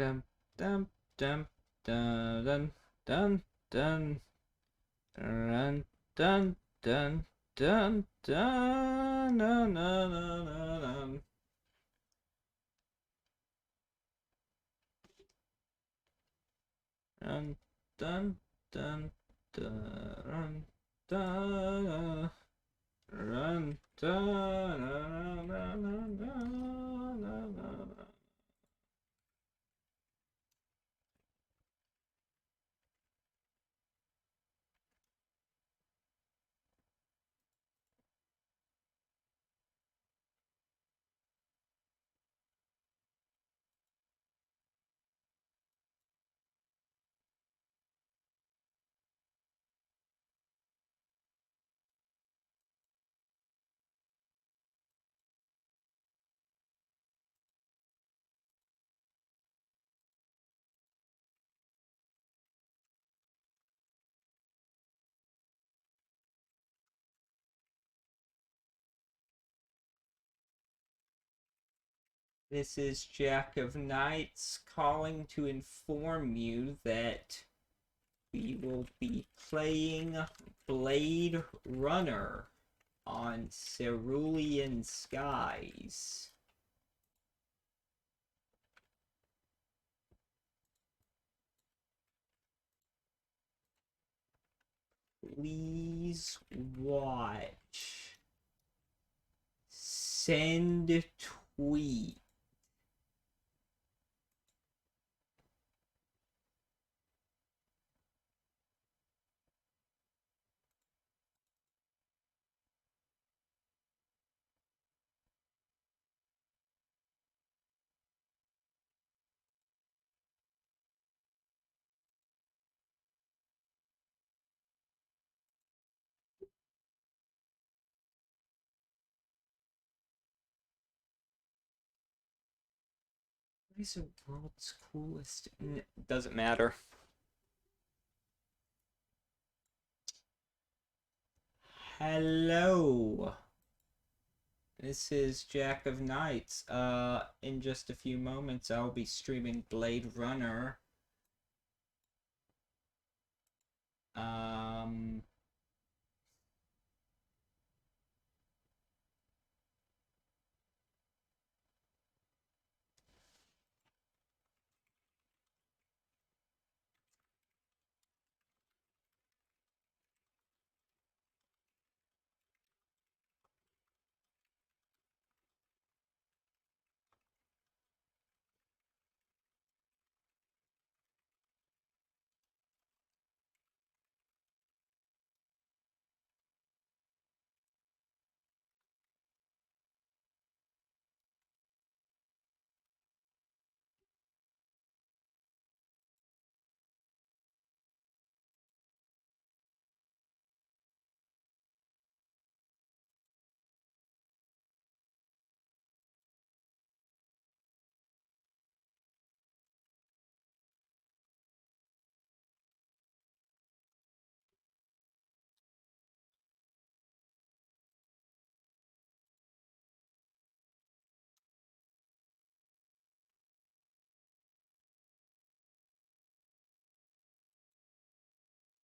Dum dum dum dun dun dun dun dun dun dun dun dun dun dun dun dun dun dun dun run dun. This is Jack of Knights calling to inform you that we will be playing Blade Runner on Cerulean Skies. Please watch. Send tweet. What is the world's coolest? Doesn't matter. Hello. This is Jack of Knights. In just a few moments, I'll be streaming Blade Runner. Um,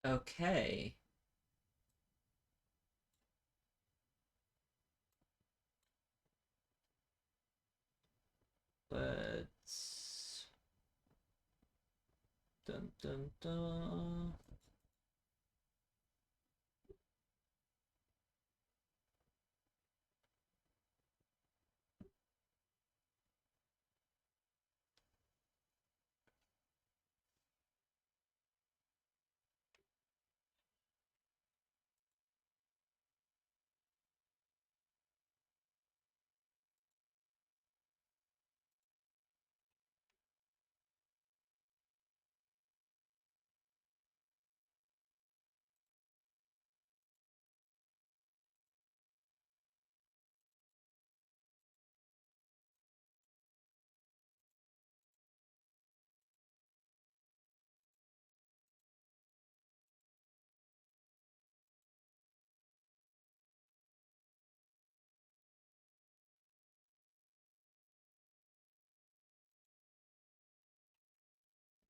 okay. Let's. Dun dun dun.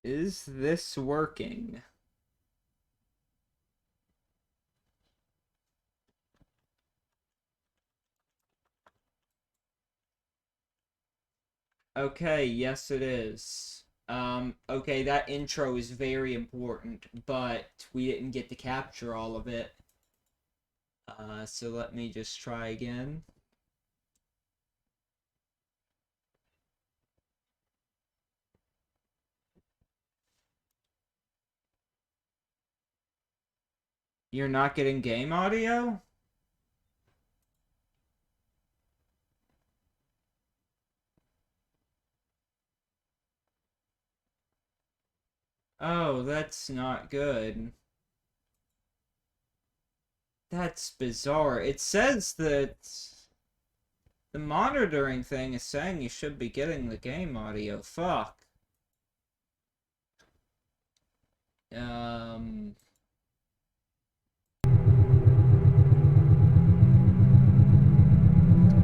Is this working? Okay, yes it is. Okay, that intro is very important, but we didn't get to capture all of it. So let me just try again. You're not getting game audio? Oh, that's not good. That's bizarre. It says that the monitoring thing is saying you should be getting the game audio. Fuck.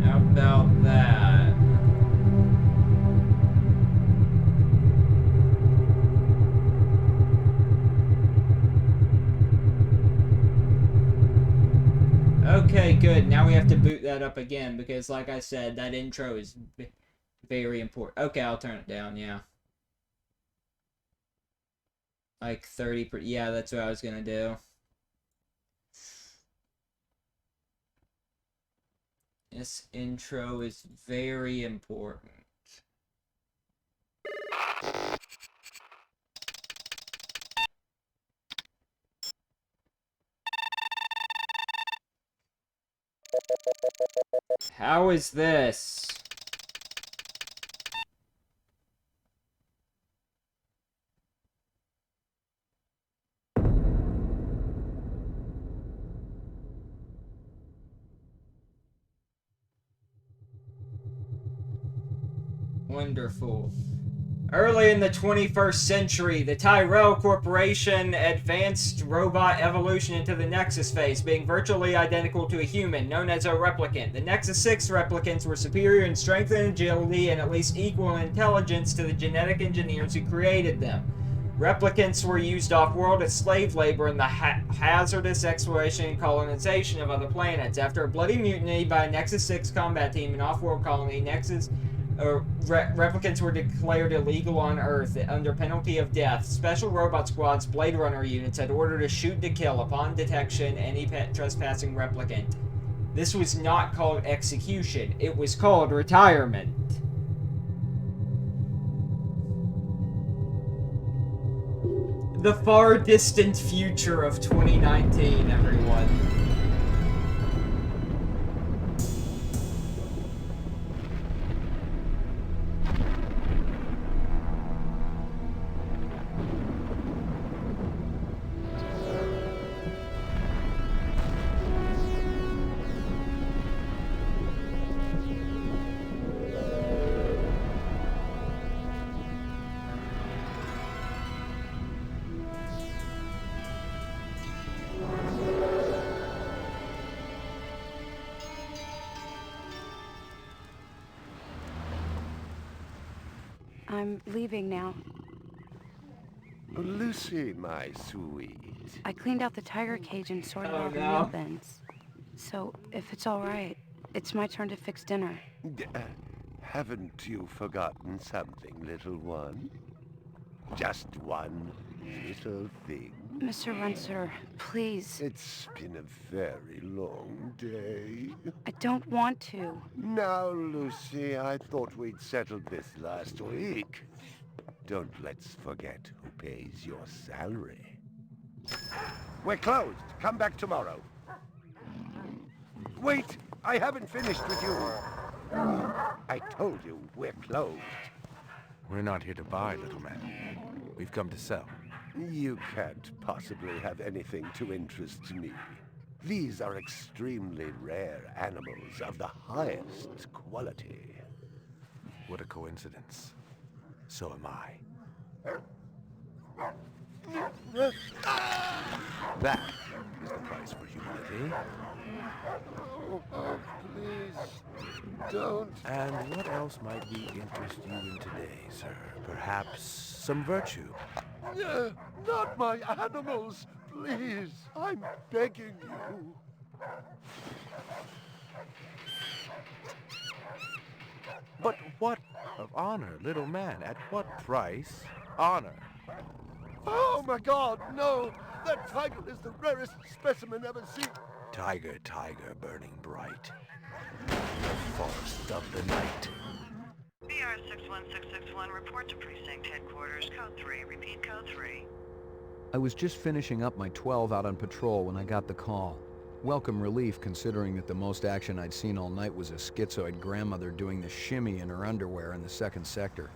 How about that? Okay, good. Now we have to boot that up again because, like I said, that intro is very important. Okay, I'll turn it down, yeah. Like 30 per... Yeah, that's what I was gonna do. This intro is very important. How is this? Wonderful. Early in the 21st century, the Tyrell Corporation advanced robot evolution into the Nexus phase, being virtually identical to a human, known as a replicant. The Nexus 6 replicants were superior in strength and agility and at least equal in intelligence to the genetic engineers who created them. Replicants were used off-world as slave labor in the hazardous exploration and colonization of other planets. After a bloody mutiny by a Nexus 6 combat team in off-world colony, replicants were declared illegal on Earth under penalty of death. Special robot squads, Blade Runner units, had ordered to shoot to kill upon detection any trespassing replicant. This was not called execution, it was called retirement. The far distant future of 2019, everyone. I'm leaving now. Lucy, my sweet. I cleaned out the tiger cage and sorted all the meal bins. So, if it's all right, it's my turn to fix dinner. Haven't you forgotten something, little one? Just one little thing. Mr. Runser, please. It's been a very long day. I don't want to. Now, Lucy, I thought we'd settled this last week. Don't let's forget who pays your salary. We're closed. Come back tomorrow. Wait! I haven't finished with you. I told you, we're closed. We're not here to buy, little man. We've come to sell. You can't possibly have anything to interest me. These are extremely rare animals of the highest quality. What a coincidence. So am I. That is the price for humility. Oh, please. Don't. And what else might we interest you in today, sir? Perhaps some virtue? Not my animals, please. I'm begging you. But what of honor, little man? At what price? Honor. Oh my God, no! That tiger is the rarest specimen ever seen. Tiger, tiger, burning bright. Forest of the night. BR 61661, report to precinct headquarters, code 3. Repeat, code 3. I was just finishing up my 12 out on patrol when I got the call. Welcome relief considering that the most action I'd seen all night was a schizoid grandmother doing the shimmy in her underwear in the second sector.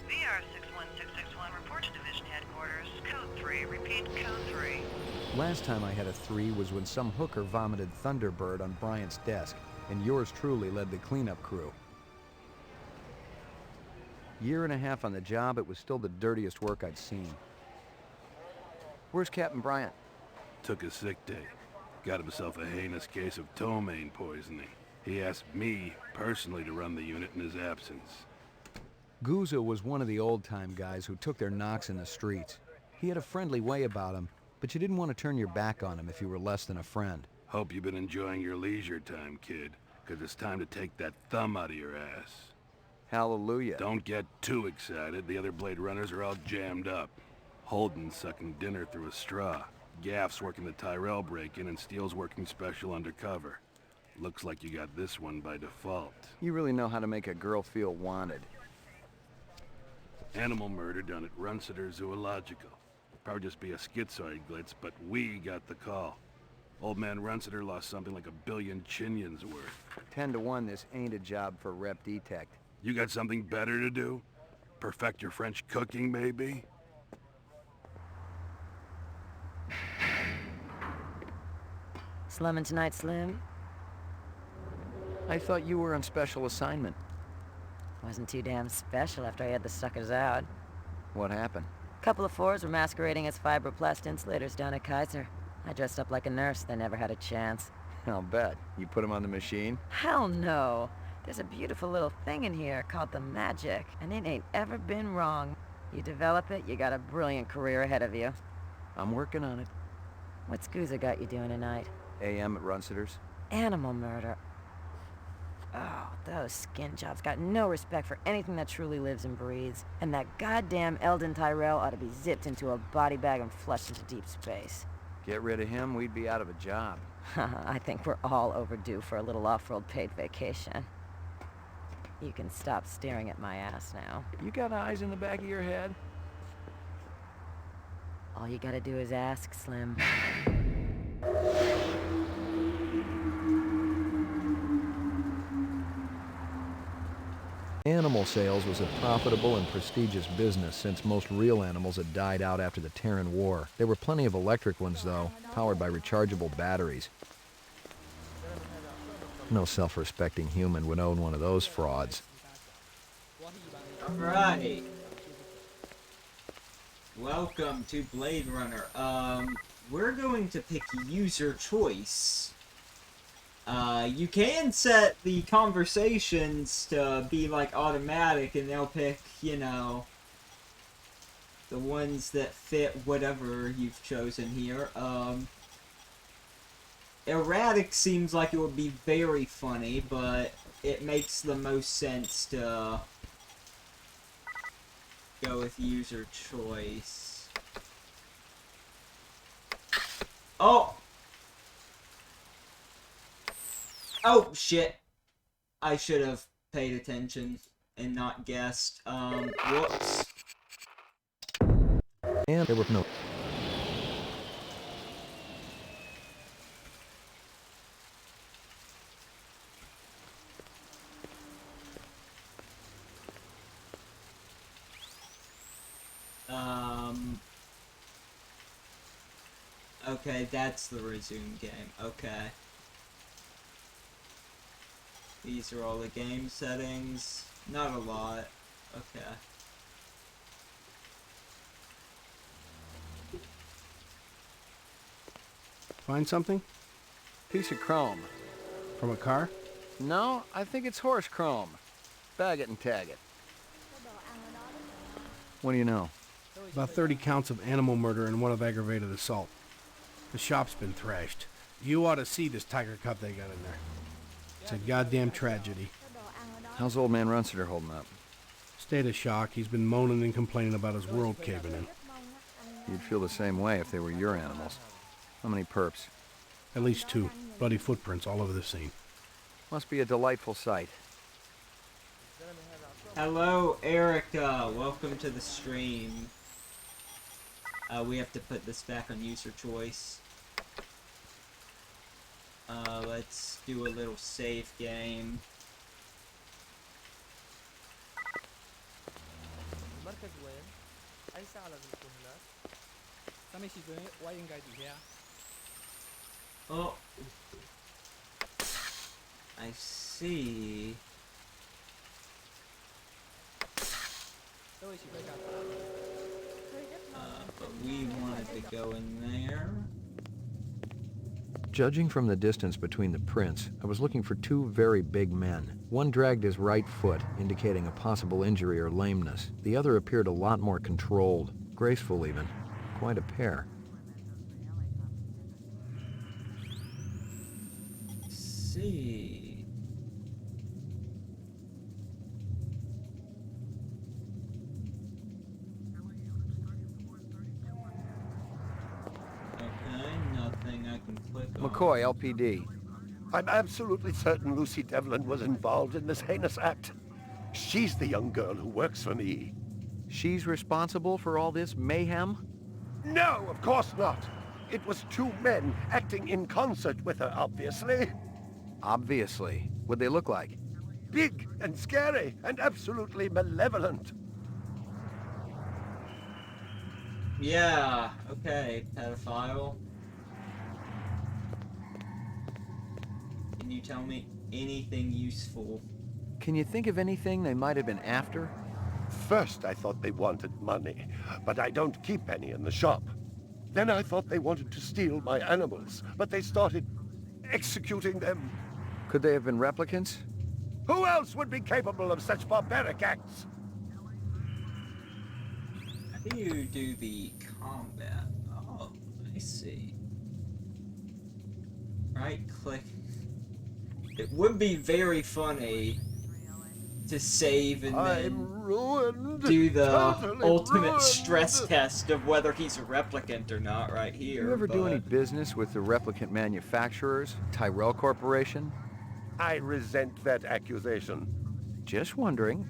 BR 61661, report to division headquarters, code 3. Repeat, code 3. Last time I had a 3 was when some hooker vomited Thunderbird on Bryant's desk, and yours truly led the cleanup crew. Year and a half on the job, it was still the dirtiest work I'd seen. Where's Captain Bryant? Took a sick day. Got himself a heinous case of ptomaine poisoning. He asked me, personally, to run the unit in his absence. Gouza was one of the old-time guys who took their knocks in the streets. He had a friendly way about him, but you didn't want to turn your back on him if you were less than a friend. Hope you've been enjoying your leisure time, kid, 'cause it's time to take that thumb out of your ass. Hallelujah. Don't get too excited. The other Blade Runners are all jammed up. Holden's sucking dinner through a straw. Gaff's working the Tyrell break-in, and Steele's working special undercover. Looks like you got this one by default. You really know how to make a girl feel wanted. Animal murder done at Runciter Zoological. Probably just be a schizoid glitz, but we got the call. Old man Runciter lost something like 1 billion chinions worth. 10 to 1, this ain't a job for Rep Detect. You got something better to do? Perfect your French cooking, maybe? Slumming tonight, Slim? I thought you were on special assignment. Wasn't too damn special after I had the suckers out. What happened? Couple of fours were masquerading as fibroplast insulators down at Kaiser. I dressed up like a nurse. They never had a chance. I'll bet. You put him on the machine? Hell no. There's a beautiful little thing in here called the Magic, and it ain't ever been wrong. You develop it, you got a brilliant career ahead of you. I'm working on it. What's Gouza got you doing tonight? AM at Runciter's. Animal murder. Oh, those skin jobs got no respect for anything that truly lives and breathes. And that goddamn Eldon Tyrell ought to be zipped into a body bag and flushed into deep space. Get rid of him, we'd be out of a job. I think we're all overdue for a little off-road paid vacation. You can stop staring at my ass now. You got eyes in the back of your head? All you gotta do is ask, Slim. Animal sales was a profitable and prestigious business since most real animals had died out after the Terran War. There were plenty of electric ones, though, powered by rechargeable batteries. No self-respecting human would own one of those frauds. Alright. Welcome to Blade Runner. We're going to pick user choice. You can set the conversations to be like automatic and they'll pick, you know, the ones that fit whatever you've chosen here. Erratic seems like it would be very funny, but it makes the most sense to go with user choice. Oh! Oh, shit. I should have paid attention and not guessed. Whoops. And there were no... Okay, that's the resume game. Okay. These are all the game settings. Not a lot. Okay. Find something? Piece of chrome. From a car? No, I think it's horse chrome. Bag it and tag it. What do you know? About 30 counts of animal murder and one of aggravated assault. The shop's been thrashed. You ought to see this tiger cub they got in there. It's a goddamn tragedy. How's old man Runciter holding up? State of shock. He's been moaning and complaining about his world caving in. You'd feel the same way if they were your animals. How many perps? At least 2. Bloody footprints all over the scene. Must be a delightful sight. Hello, Erica. Welcome to the stream. We have to put this back on user choice. Let's do a little save game. Oh, I see. But we wanted to go in there. Judging from the distance between the prints, I was looking for 2 very big men. One dragged his right foot, indicating a possible injury or lameness. The other appeared a lot more controlled, graceful even. Quite a pair. See. Okay, nothing I can click on. McCoy, LPD. I'm absolutely certain Lucy Devlin was involved in this heinous act. She's the young girl who works for me. She's responsible for all this mayhem? No, of course not. It was 2 men acting in concert with her, obviously. Obviously. What'd they look like? Big and scary and absolutely malevolent. Yeah, okay, pedophile. Can you tell me anything useful? Can you think of anything they might have been after? First, I thought they wanted money, but I don't keep any in the shop. Then I thought they wanted to steal my animals, but they started executing them. Could they have been replicants? Who else would be capable of such barbaric acts? How do you do the combat? Oh, I see. Right click. It would be very funny to save and then ruined. do the Totally ultimate ruined. stress test of whether he's a replicant or not right here. You ever do any but- business with the replicant manufacturers, Tyrell Corporation? I resent that accusation. Just wondering.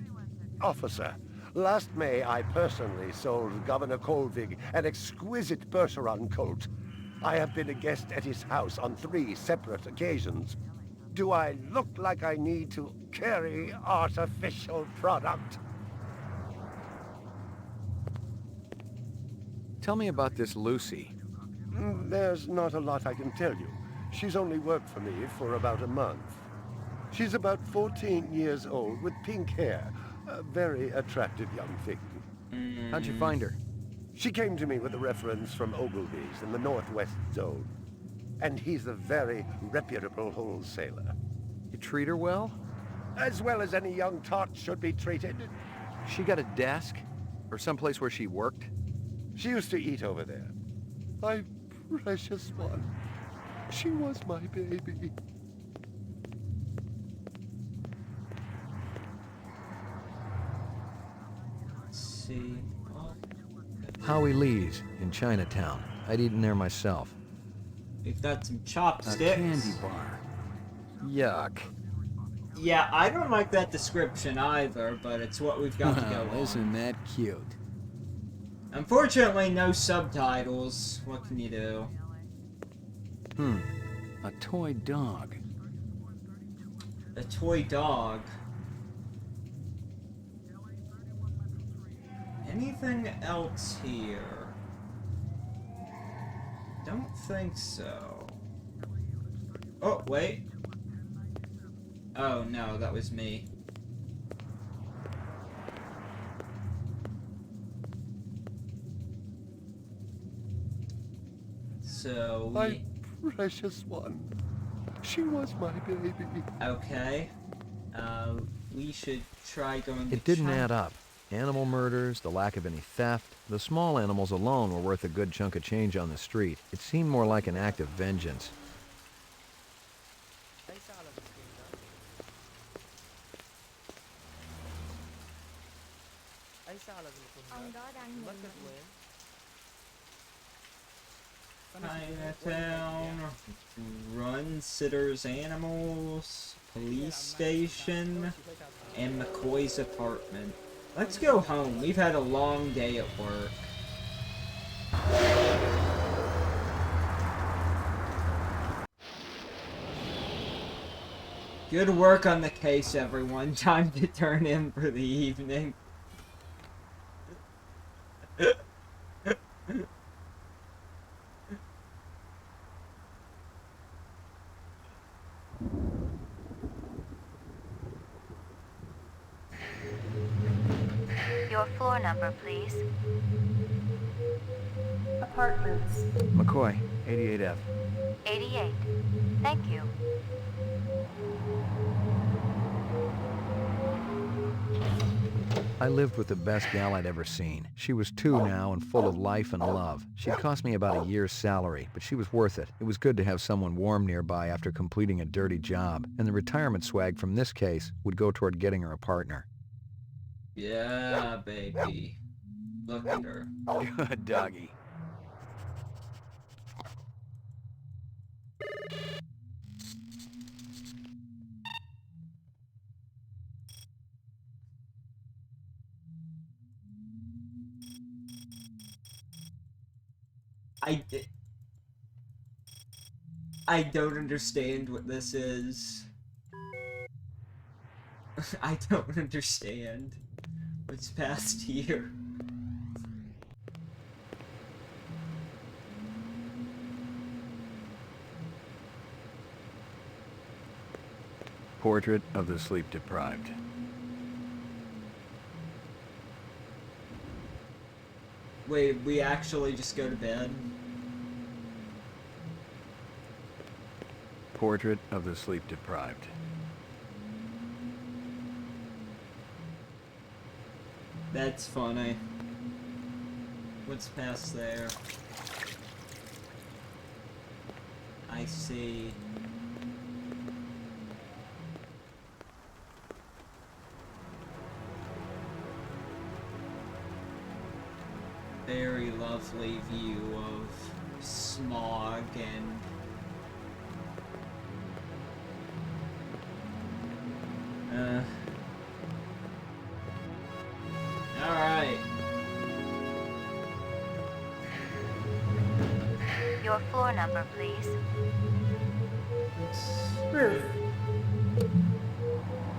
Officer, last May I personally sold Governor Colvig an exquisite Bergeron colt. I have been a guest at his house on 3 separate occasions. Do I look like I need to carry artificial product? Tell me about this Lucy. There's not a lot I can tell you. She's only worked for me for about a month. She's about 14 years old with pink hair. A very attractive young thing. How'd you find her? She came to me with a reference from Ogilvy's in the Northwest Zone. And he's a very reputable wholesaler. You treat her well? As well as any young tot should be treated. She got a desk? Or someplace where she worked? She used to eat over there. My precious one. She was my baby. Let's see. Oh, Howie Lee's in Chinatown. I'd eaten there myself. we've got some A chopsticks. candy bar. Yuck. Yeah, I don't like that description either, but it's what we've got to go on. Isn't that cute? Unfortunately, no subtitles. What can you do? A toy dog. A toy dog. Anything else here? Don't think so. Oh, wait. Oh no, that was me. So My precious one. She was my baby. Okay. We should try going to It didn't China. add up. Animal murders, the lack of any theft, the small animals alone were worth a good chunk of change on the street. It seemed more like an act of vengeance. Chinatown, Run Sitters Animals, Police Station, and McCoy's apartment. Let's go home. We've had a long day at work. Good work on the case, everyone. Time to turn in for the evening. Your floor number, please. Apartments. McCoy, 88F. 88. Thank you. I lived with the best gal I'd ever seen. She was 2 now and full of life and love. She'd cost me about a year's salary, but she was worth it. It was good to have someone warm nearby after completing a dirty job, and the retirement swag from this case would go toward getting her a partner. Yeah, baby. Look at her. Good doggy. I don't understand what this is. I don't understand what's past here. Portrait of the sleep-deprived. Wait, we actually just go to bed? Portrait of the sleep-deprived. That's funny. What's past there? I see. Very lovely view of smog and alright. Your floor number, please. Roof.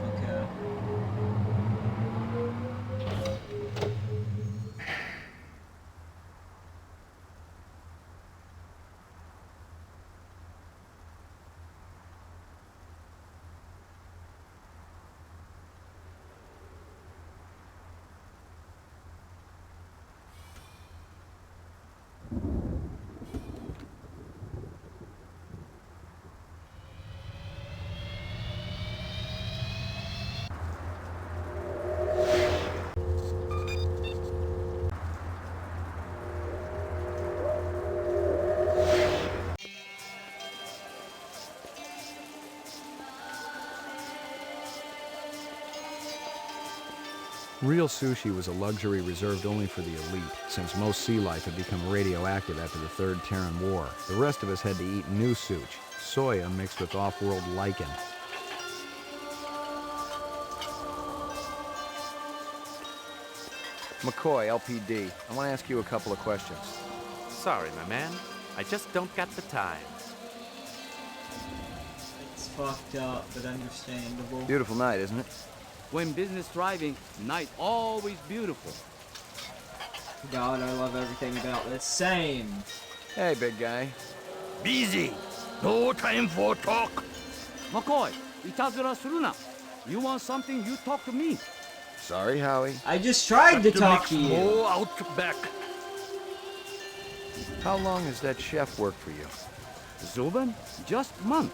Okay. Real sushi was a luxury reserved only for the elite, since most sea life had become radioactive after the Third Terran War. The rest of us had to eat new sushi, soya mixed with off-world lichen. McCoy, LPD. I want to ask you a couple of questions. Sorry, my man. I just don't got the time. It's fucked up, but understandable. Beautiful night, isn't it? When business thriving, night always beautiful. God, I love everything about this. Same. Hey, big guy. Busy. No time for talk. McCoy, itazura suru na. You want something, you talk to me. Sorry, Howie. I just tried to talk to you. Small outback. How long has that chef worked for you? Zoban, just month.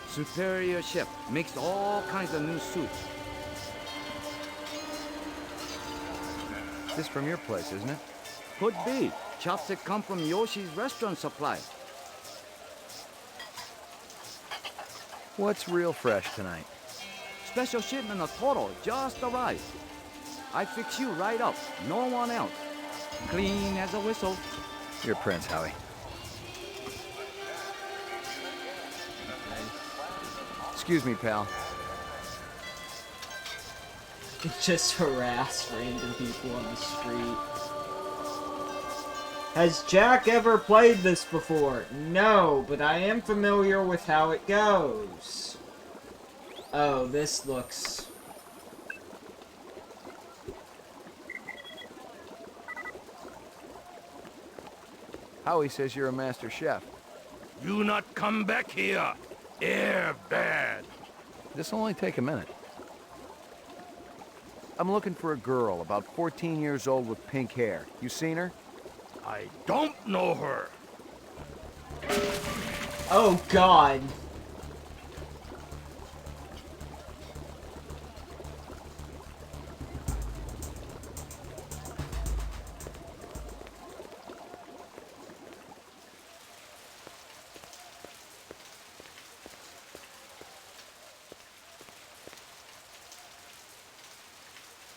Superior chef, makes all kinds of new soups. This from your place, isn't it? Could be. Chopstick come from Yoshi's restaurant supply. What's real fresh tonight? Special shipment of Toro just arrived. I fix you right up, no one else. Clean as a whistle. You're Prince, Howie. Excuse me, pal. Just harass random people on the street. Has Jack ever played this before? No, but I am familiar with how it goes. Oh, this looks... Howie says you're a master chef. You not come back here. Air bad. This'll only take a minute. I'm looking for a girl, about 14 years old with pink hair. You seen her? I don't know her. Oh, God.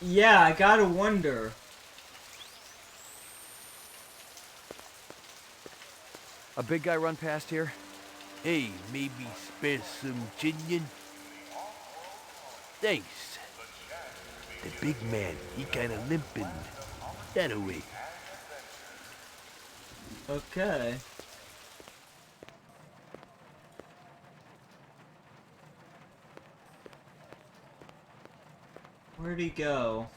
Yeah, I gotta wonder. A big guy run past here? Hey, maybe spare some chinion? Thanks. The big man, he kinda limping. That away. Okay. Where'd he go?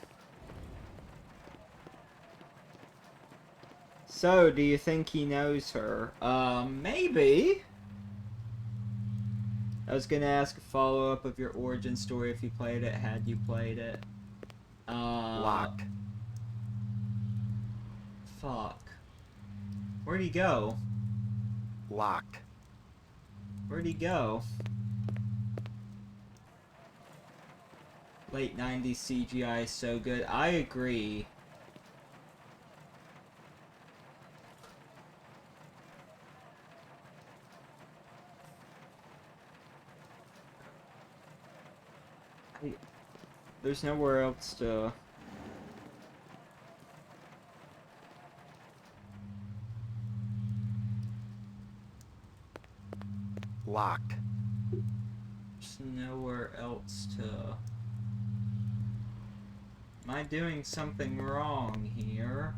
So, do you think he knows her? Maybe. I was gonna ask a follow-up of your origin story if you played it, had you played it. Locked. Fuck. Where'd he go? Locked. Where'd he go? Late 90s CGI is so good. I agree. There's nowhere else to... Locked. There's nowhere else to... Am I doing something wrong here?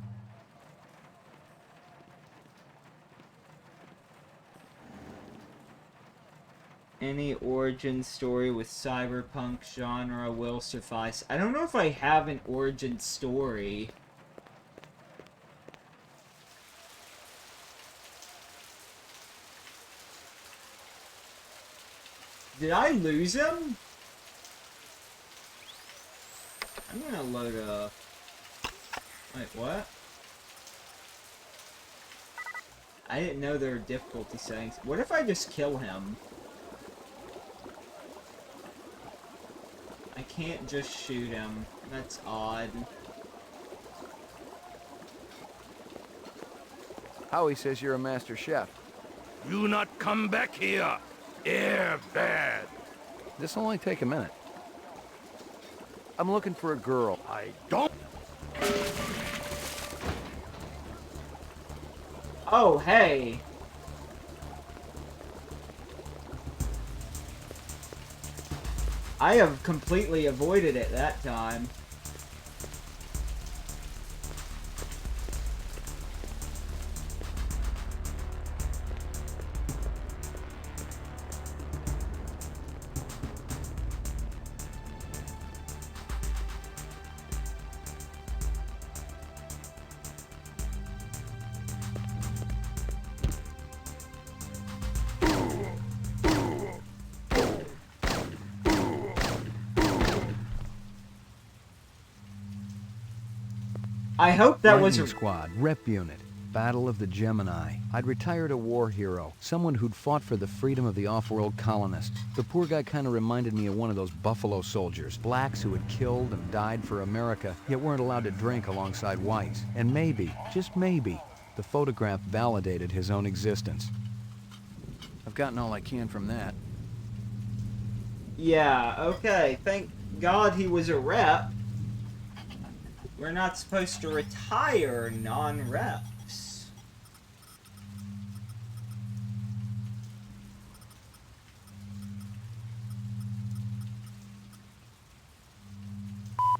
Any origin story with cyberpunk genre will suffice. I don't know if I have an origin story. Did I lose him? I'm gonna load a... Wait, what? I didn't know there were difficulty settings. What if I just kill him? I can't just shoot him. That's odd. Howie says you're a master chef. You not come back here. Air bad. This'll only take a minute. I'm looking for a girl. I don't... Oh, hey! I have completely avoided it that time. I hope that was Lightning Squad, Rep Unit, Battle of the Gemini. I'd retired a war hero, someone who'd fought for the freedom of the off-world colonists. The poor guy kind of reminded me of one of those Buffalo Soldiers, blacks who had killed and died for America, yet weren't allowed to drink alongside whites. And maybe, just maybe, the photograph validated his own existence. I've gotten all I can from that. Yeah, okay. Thank God he was a rep. We're not supposed to retire non-reps.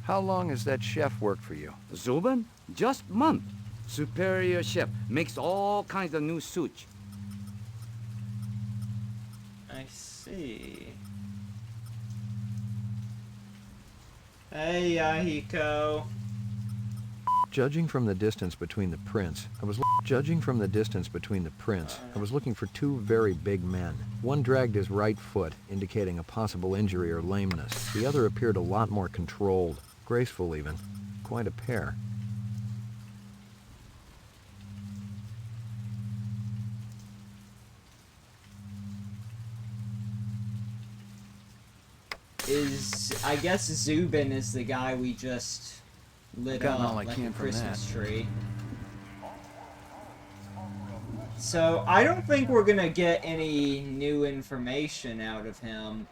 How long has that chef worked for you? Zubin? Just month. Superior chef. Makes all kinds of new sushi. I see. Hey, Yahiko. Judging from the distance between the prints, I was looking for two very big men. One dragged his right foot, indicating a possible injury or lameness. The other appeared a lot more controlled, graceful even. Quite a pair. I guess Zubin is the guy we just lit up like a Christmas tree. So I don't think we're gonna get any new information out of him.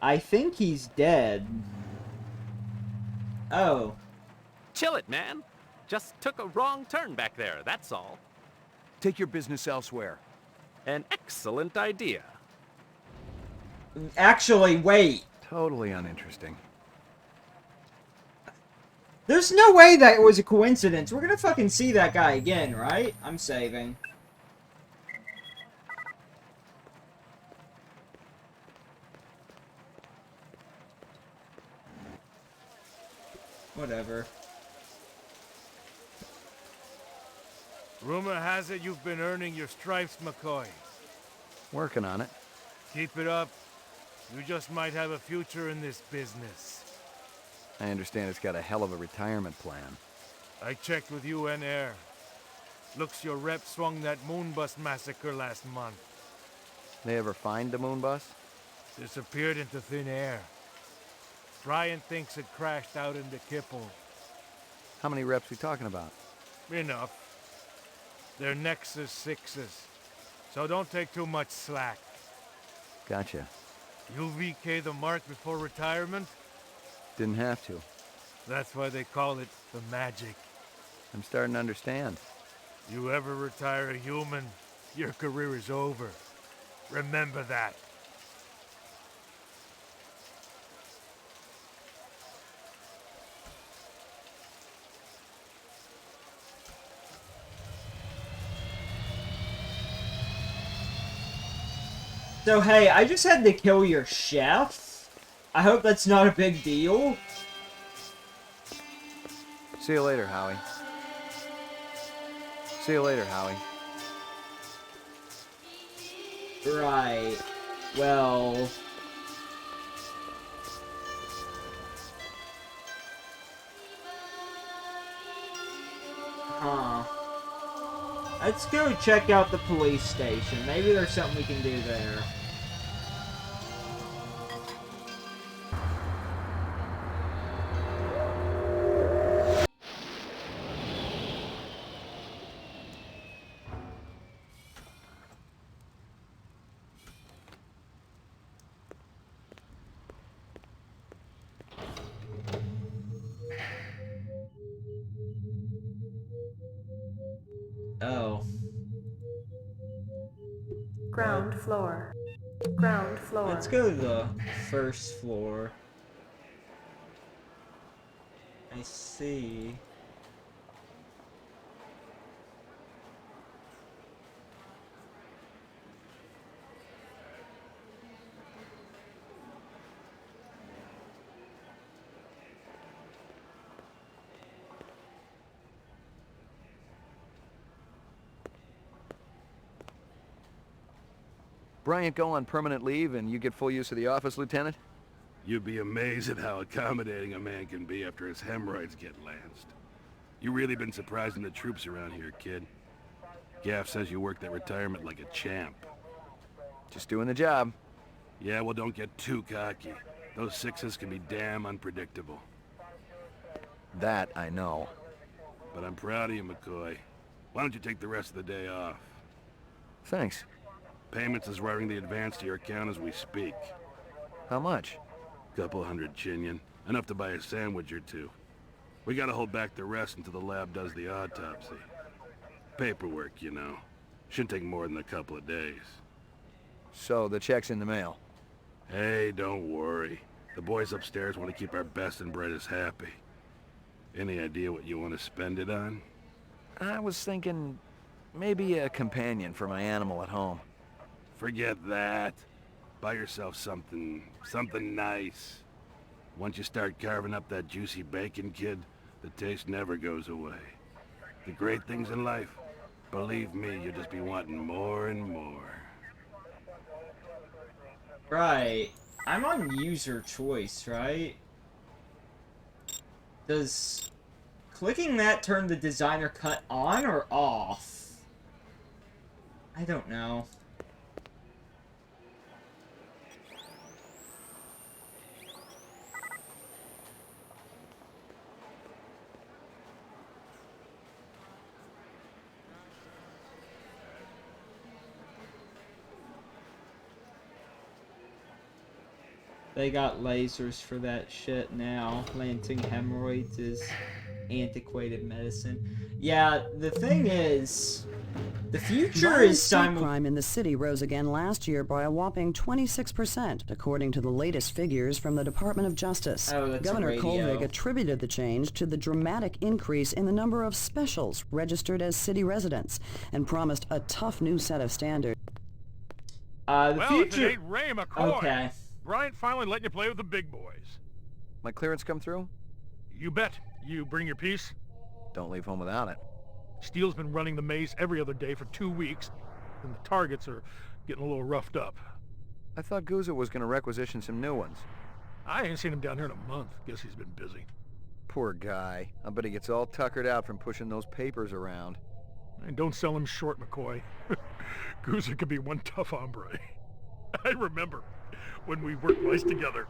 I think he's dead. Oh. Chill it, man. Just took a wrong turn back there, that's all. Take your business elsewhere. An excellent idea. Actually, wait. Totally uninteresting. There's no way that was a coincidence. We're gonna fucking see that guy again, right? I'm saving. Whatever. Rumor has it you've been earning your stripes, McCoy. Working on it. Keep it up. You just might have a future in this business. I understand it's got a hell of a retirement plan. I checked with UN Air. Looks your rep swung that moon bus massacre last month. They ever find the moon bus? Disappeared into thin air. Brian thinks it crashed out into Kipple. How many reps we talking about? Enough. They're Nexus 6s. So don't take too much slack. Gotcha. You VK the mark before retirement? Didn't have to. That's why they call it the magic. I'm starting to understand. You ever retire a human, your career is over. Remember that. So hey, I just had to kill your chef. I hope that's not a big deal. See you later, Howie. See you later, Howie. Right. Well... Huh. Let's go check out the police station. Maybe there's something we can do there. Oh. Ground floor. Ground floor. Let's go to the first floor. I see. Bryant go on permanent leave and you get full use of the office, Lieutenant? You'd be amazed at how accommodating a man can be after his hemorrhoids get lanced. You really been surprising the troops around here, kid. Gaff says you worked that retirement like a champ. Just doing the job. Yeah, well, don't get too cocky. Those sixes can be damn unpredictable. That I know. But I'm proud of you, McCoy. Why don't you take the rest of the day off? Thanks. Payments is wiring the advance to your account as we speak. How much? Couple hundred Chinian. Enough to buy a sandwich or two. We gotta hold back the rest until the lab does the autopsy. Paperwork, you know. Shouldn't take more than a couple of days. So, the check's in the mail. Hey, don't worry. The boys upstairs want to keep our best and brightest happy. Any idea what you want to spend it on? I was thinking maybe a companion for my animal at home. Forget that. Buy yourself something nice. Once you start carving up that juicy bacon, kid, the taste never goes away. The great things in life, believe me, you'll just be wanting more and more. Right. I'm on user choice, right? Does clicking that turn the designer cut on or off? I don't know. They got lasers for that shit now. Lancing hemorrhoids is antiquated medicine. Yeah, the thing is, the future is crime in the city rose again last year by a whopping 26%, according to the latest figures from the Department of Justice. Oh, that's Governor radio. Kolvig attributed the change to the dramatic increase in the number of specials registered as city residents and promised a tough new set of standards. The well, future. if it ain't Ray McCoy. Okay. Bryant finally letting you play with the big boys. My clearance come through? You bet. You bring your piece? Don't leave home without it. Steele's been running the maze every other day for 2 weeks, and the targets are getting a little roughed up. I thought Guza was going to requisition some new ones. I ain't seen him down here in a month. Guess he's been busy. Poor guy. I bet he gets all tuckered out from pushing those papers around. And don't sell him short, McCoy. Guza could be one tough hombre. I remember when we worked mice together.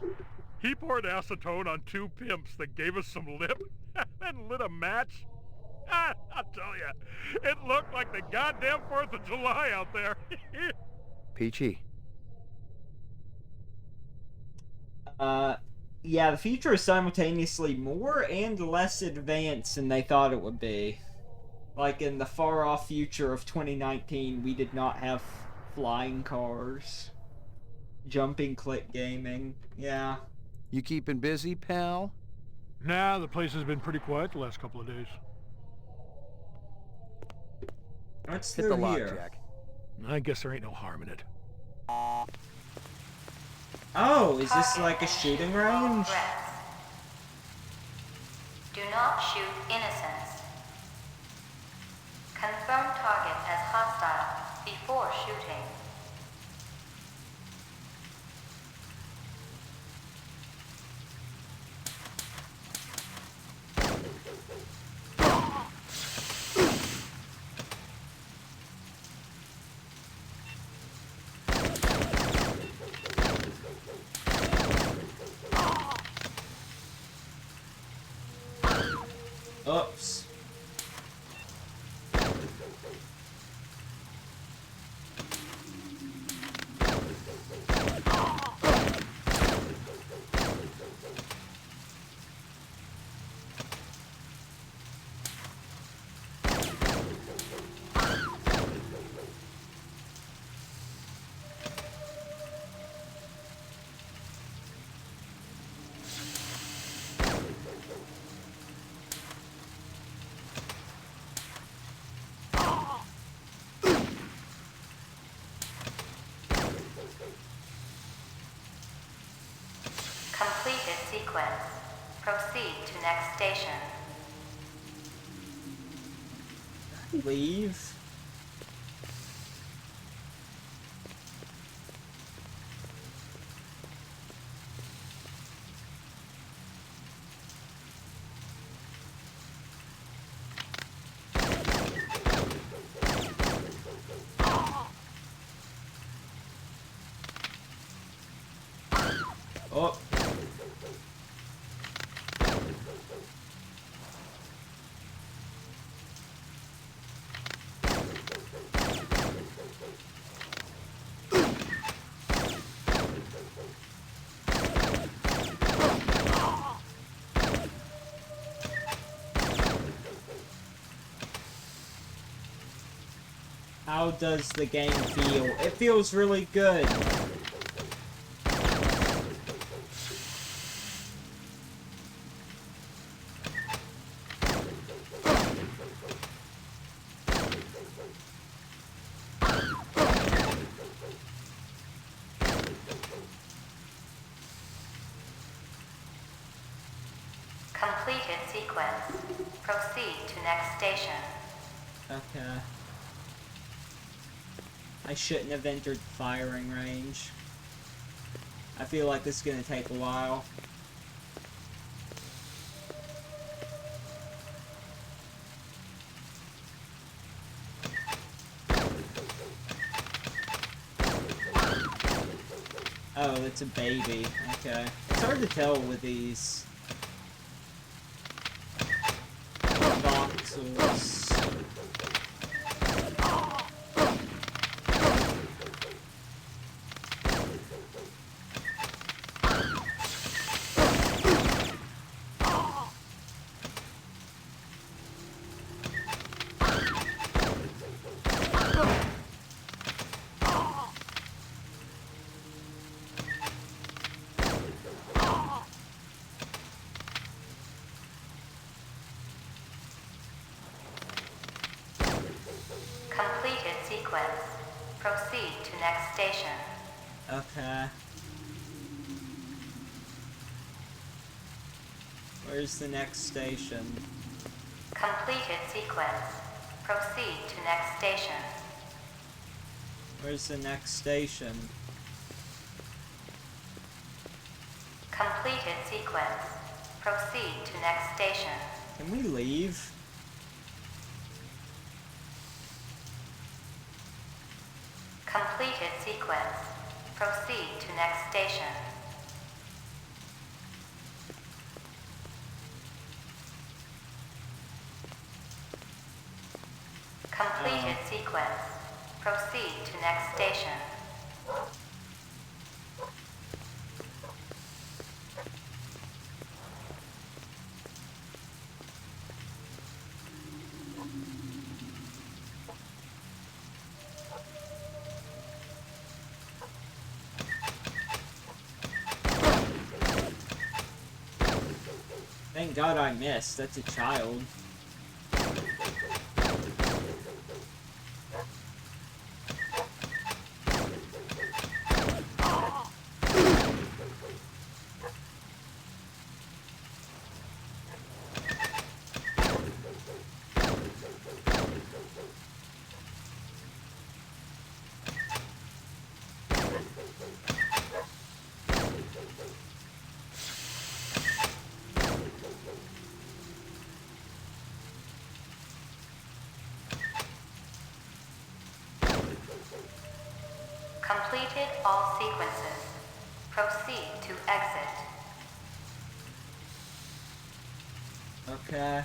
He poured acetone on 2 pimps that gave us some lip and lit a match. I'll tell you, it looked like the goddamn 4th of July out there. Peachy. Yeah, the future is simultaneously more and less advanced than they thought it would be. Like in the far-off future of 2019, we did not have flying cars. Jumping click gaming. Yeah. You keeping busy, pal? Nah, the place has been pretty quiet the last couple of days. What's Hit through the here? Lockjack. I guess there ain't no harm in it. Oh, is this like a shooting range? Do not shoot innocents. Confirm target as hostile before shooting. Oops. Completed sequence. Proceed to next station. Leave. Oh. How does the game feel? It feels really good. Completed sequence. Proceed to next station. Okay. I shouldn't have entered the firing range. I feel like this is gonna take a while. Oh, it's a baby. Okay. It's hard to tell with these voxels. Completed sequence. Proceed to next station. Okay. Where's the next station? Completed sequence. Proceed to next station. Where's the next station? Completed sequence. Proceed to next station. Can we leave? Completed sequence. Proceed to next station. Completed sequence. Proceed to next station. Thank God I missed. That's a child. Completed all sequences. Proceed to exit. Okay.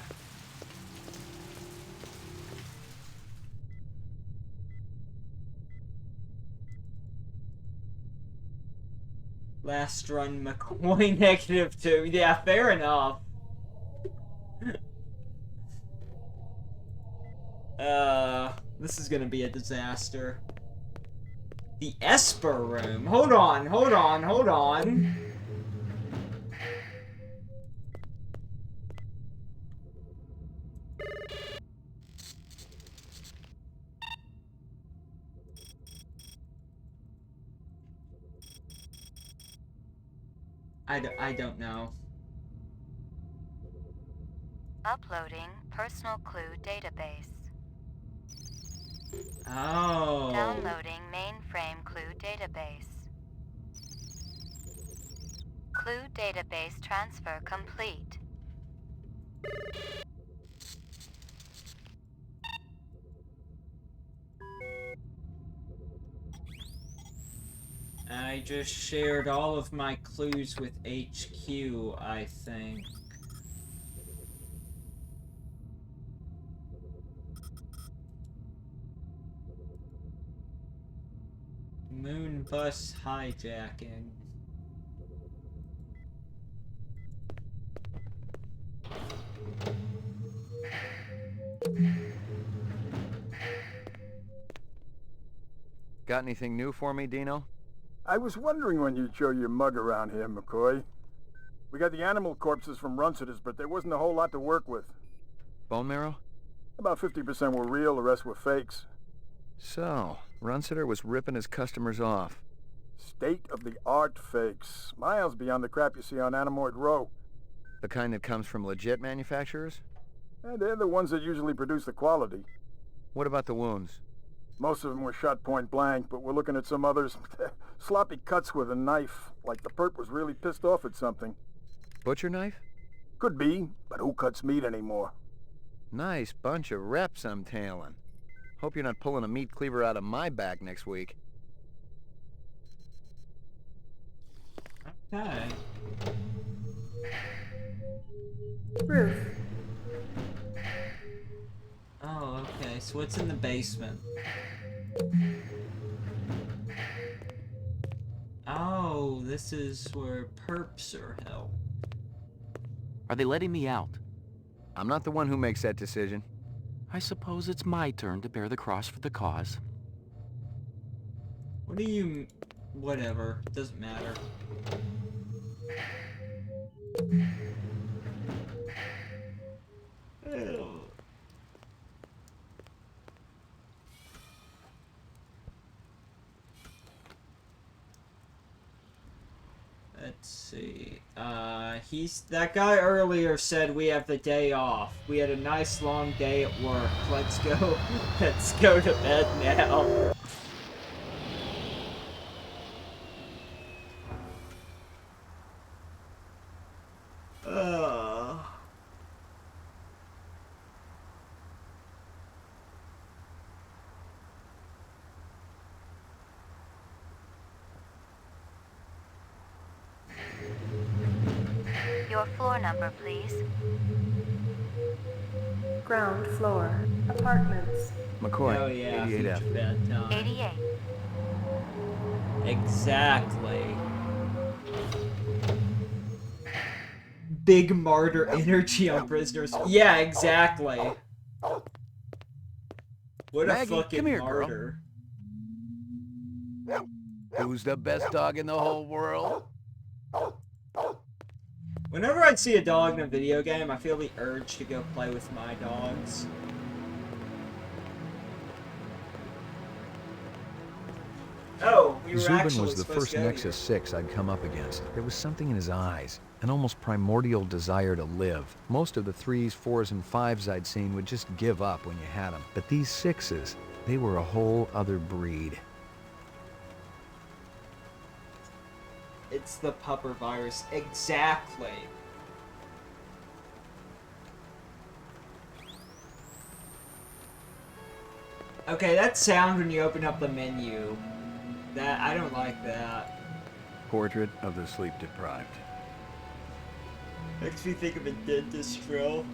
Last run McCoy -2. Yeah, fair enough. This is gonna be a disaster. The Esper room. Hold on, hold on, hold on. I don't know. Uploading personal clue database. Oh. Downloading mainframe clue database. Clue database transfer complete. I just shared all of my clues with HQ, I think. Moon bus hijacking. Got anything new for me, Dino? I was wondering when you'd show your mug around here, McCoy. We got the animal corpses from Runciter's, but there wasn't a whole lot to work with. Bone marrow? About 50% were real, the rest were fakes. So, Runciter was ripping his customers off. State-of-the-art fakes. Miles beyond the crap you see on Animoid Row. The kind that comes from legit manufacturers? And they're the ones that usually produce the quality. What about the wounds? Most of them were shot point blank, but we're looking at some others. Sloppy cuts with a knife, like the perp was really pissed off at something. Butcher knife? Could be, but who cuts meat anymore? Nice bunch of reps I'm tailing. Hope you're not pulling a meat cleaver out of my back next week. Okay. Roof. Oh, okay. So what's in the basement? Oh, this is where perps are held. Are they letting me out? I'm not the one who makes that decision. I suppose it's my turn to bear the cross for the cause. What do you... Whatever. Doesn't matter. Ew. Let's see. That guy earlier said we have the day off. We had a nice long day at work. Let's go. Let's go to bed now. Your floor number, please. Ground floor. Apartments. McCoy, Oh yeah, 88F. future bedtime. 88. Exactly. Big martyr energy on prisoners. Yeah, exactly. What Maggie, a fucking come here, girl. martyr. Who's the best dog in the whole world? Whenever I see a dog in a video game, I feel the urge to go play with my dogs. Oh, we were Zubin actually was the supposed first to go Nexus 6 I'd come up against. There was something in his eyes, an almost primordial desire to live. Most of the 3s, 4s, and 5s I'd seen would just give up when you had them. But these 6s, they were a whole other breed. It's the pupper virus. Exactly. Okay, that sound when you open up the menu. That, I don't like that. Portrait of the sleep deprived. Makes me think of a dentist drill.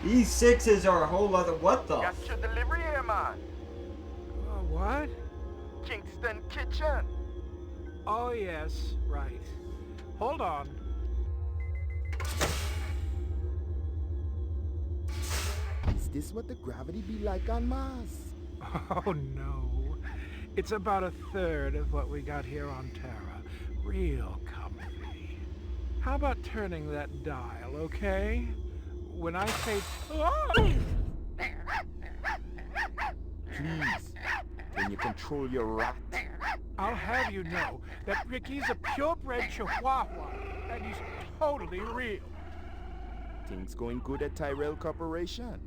These 6s are a whole other. What the? Got your delivery here, man. What? Kingston Kitchen. Oh, yes, right. Hold on. Is this what the gravity be like on Mars? Oh, no. It's about a third of what we got here on Terra. Real comfy. How about turning that dial, okay? When I say... Oh! Please, can you control your rat? I'll have you know that Ricky's a purebred chihuahua, and he's totally real. Things going good at Tyrell Corporation?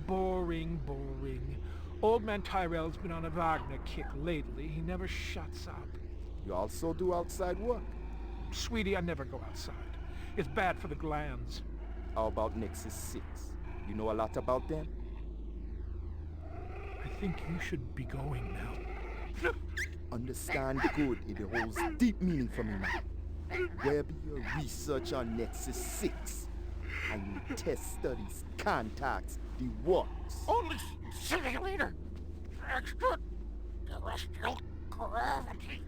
Boring, boring. Old man Tyrell's been on a Wagner kick lately. He never shuts up. You also do outside work? Sweetie, I never go outside. It's bad for the glands. How about Nexus 6? You know a lot about them? I think you should be going now. understand good, it holds deep meaning for me now. Where be your research on Nexus 6? And your test studies, contacts, the what's? Only simulator. Extraterrestrial gravity.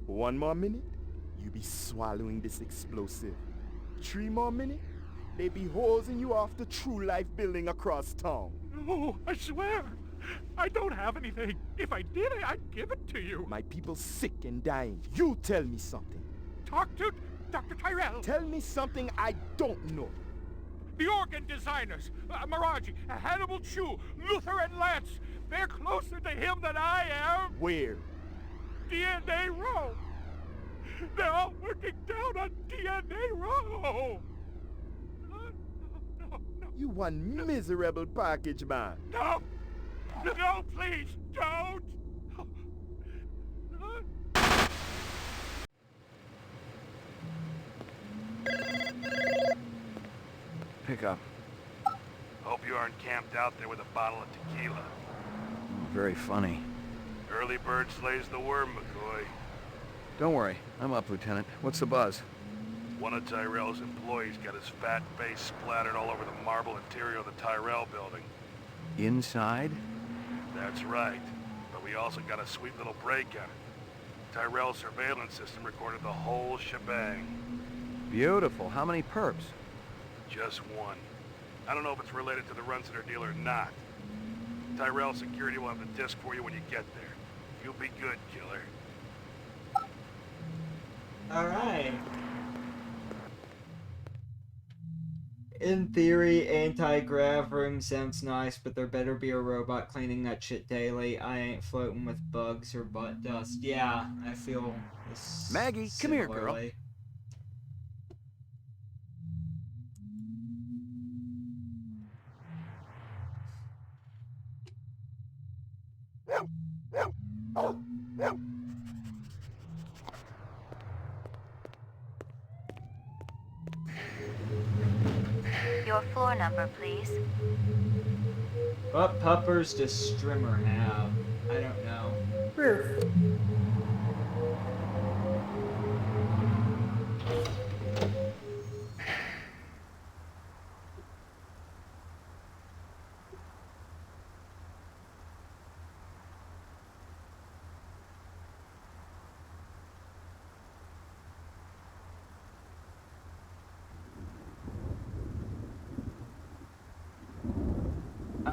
One more minute, you be swallowing this explosive. 3 more minutes, they be hosing you off the True Life building across town. No, I swear. I don't have anything. If I did, I'd give it to you. My people sick and dying. You tell me something. Talk to Dr. Tyrell. Tell me something I don't know. The organ designers, Miraji, Hannibal Chu, Luther and Lance. They're closer to him than I am. Where? DNA Row. They're all working down on DNA Row. You one miserable package man. No! No, please, don't! Pick up. Hope you aren't camped out there with a bottle of tequila. Very funny. Early bird slays the worm, McCoy. Don't worry, I'm up, Lieutenant. What's the buzz? One of Tyrell's employees got his fat face splattered all over the marble interior of the Tyrell building. Inside? That's right. But we also got a sweet little break on it. Tyrell's surveillance system recorded the whole shebang. Beautiful. How many perps? Just one. I don't know if it's related to the Runciter deal or not. Tyrell security will have the disc for you when you get there. You'll be good, killer. Alright. In theory, anti-grav room sounds nice, but there better be a robot cleaning that shit daily. I ain't floating with bugs or butt dust. Yeah, I feel this Maggie, come here, girl. similarly. Your floor number, please. What puppers does Strimmer have? I don't know. Roof.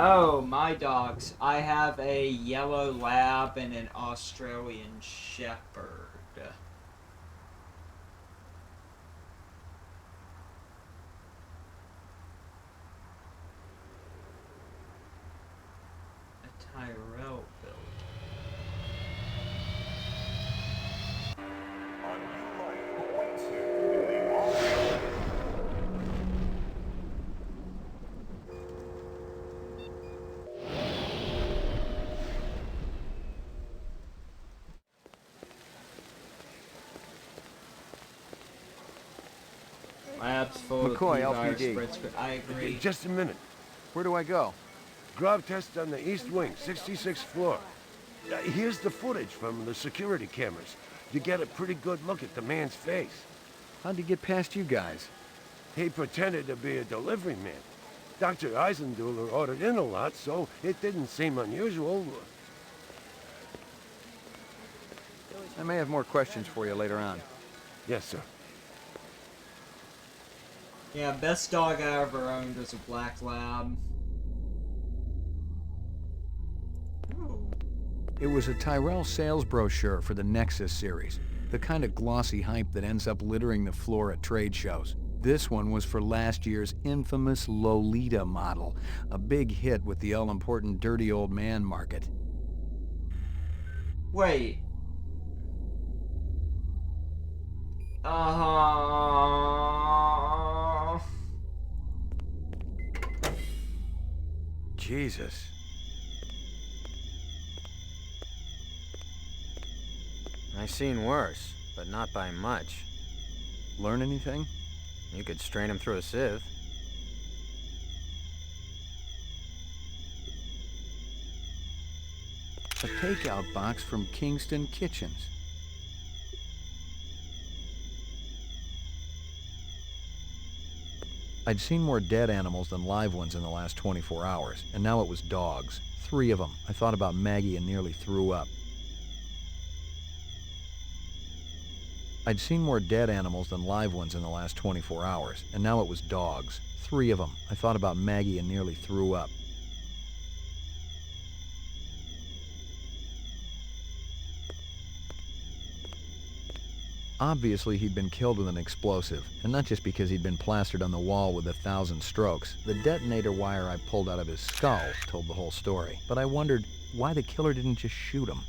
Oh, my dogs. I have a yellow lab and an Australian shepherd. A Tyrell build. Labs full McCoy, of P-virus LPD. spreads. I agree. Just a minute. Where do I go? Grav test on the east wing, 66th floor. Here's the footage from the security cameras. You get a pretty good look at the man's face. How'd he get past you guys? He pretended to be a delivery man. Dr. Eisenduller ordered in a lot, so it didn't seem unusual. I may have more questions for you later on. Yes, sir. Yeah, best dog I ever owned was a black lab. It was a Tyrell sales brochure for the Nexus series, the kind of glossy hype that ends up littering the floor at trade shows. This one was for last year's infamous Lolita model, a big hit with the all-important dirty old man market. Wait. Jesus. I've seen worse, but not by much. Learn anything? You could strain him through a sieve. A takeout box from Kingston Kitchens. I'd seen more dead animals than live ones in the last 24 hours, and now it was dogs. 3 of them. I thought about Maggie and nearly threw up. I'd seen more dead animals than live ones in the last 24 hours, and now it was dogs. 3 of them. I thought about Maggie and nearly threw up. Obviously, he'd been killed with an explosive, and not just because he'd been plastered on the wall with 1,000 strokes. The detonator wire I pulled out of his skull told the whole story, but I wondered why the killer didn't just shoot him.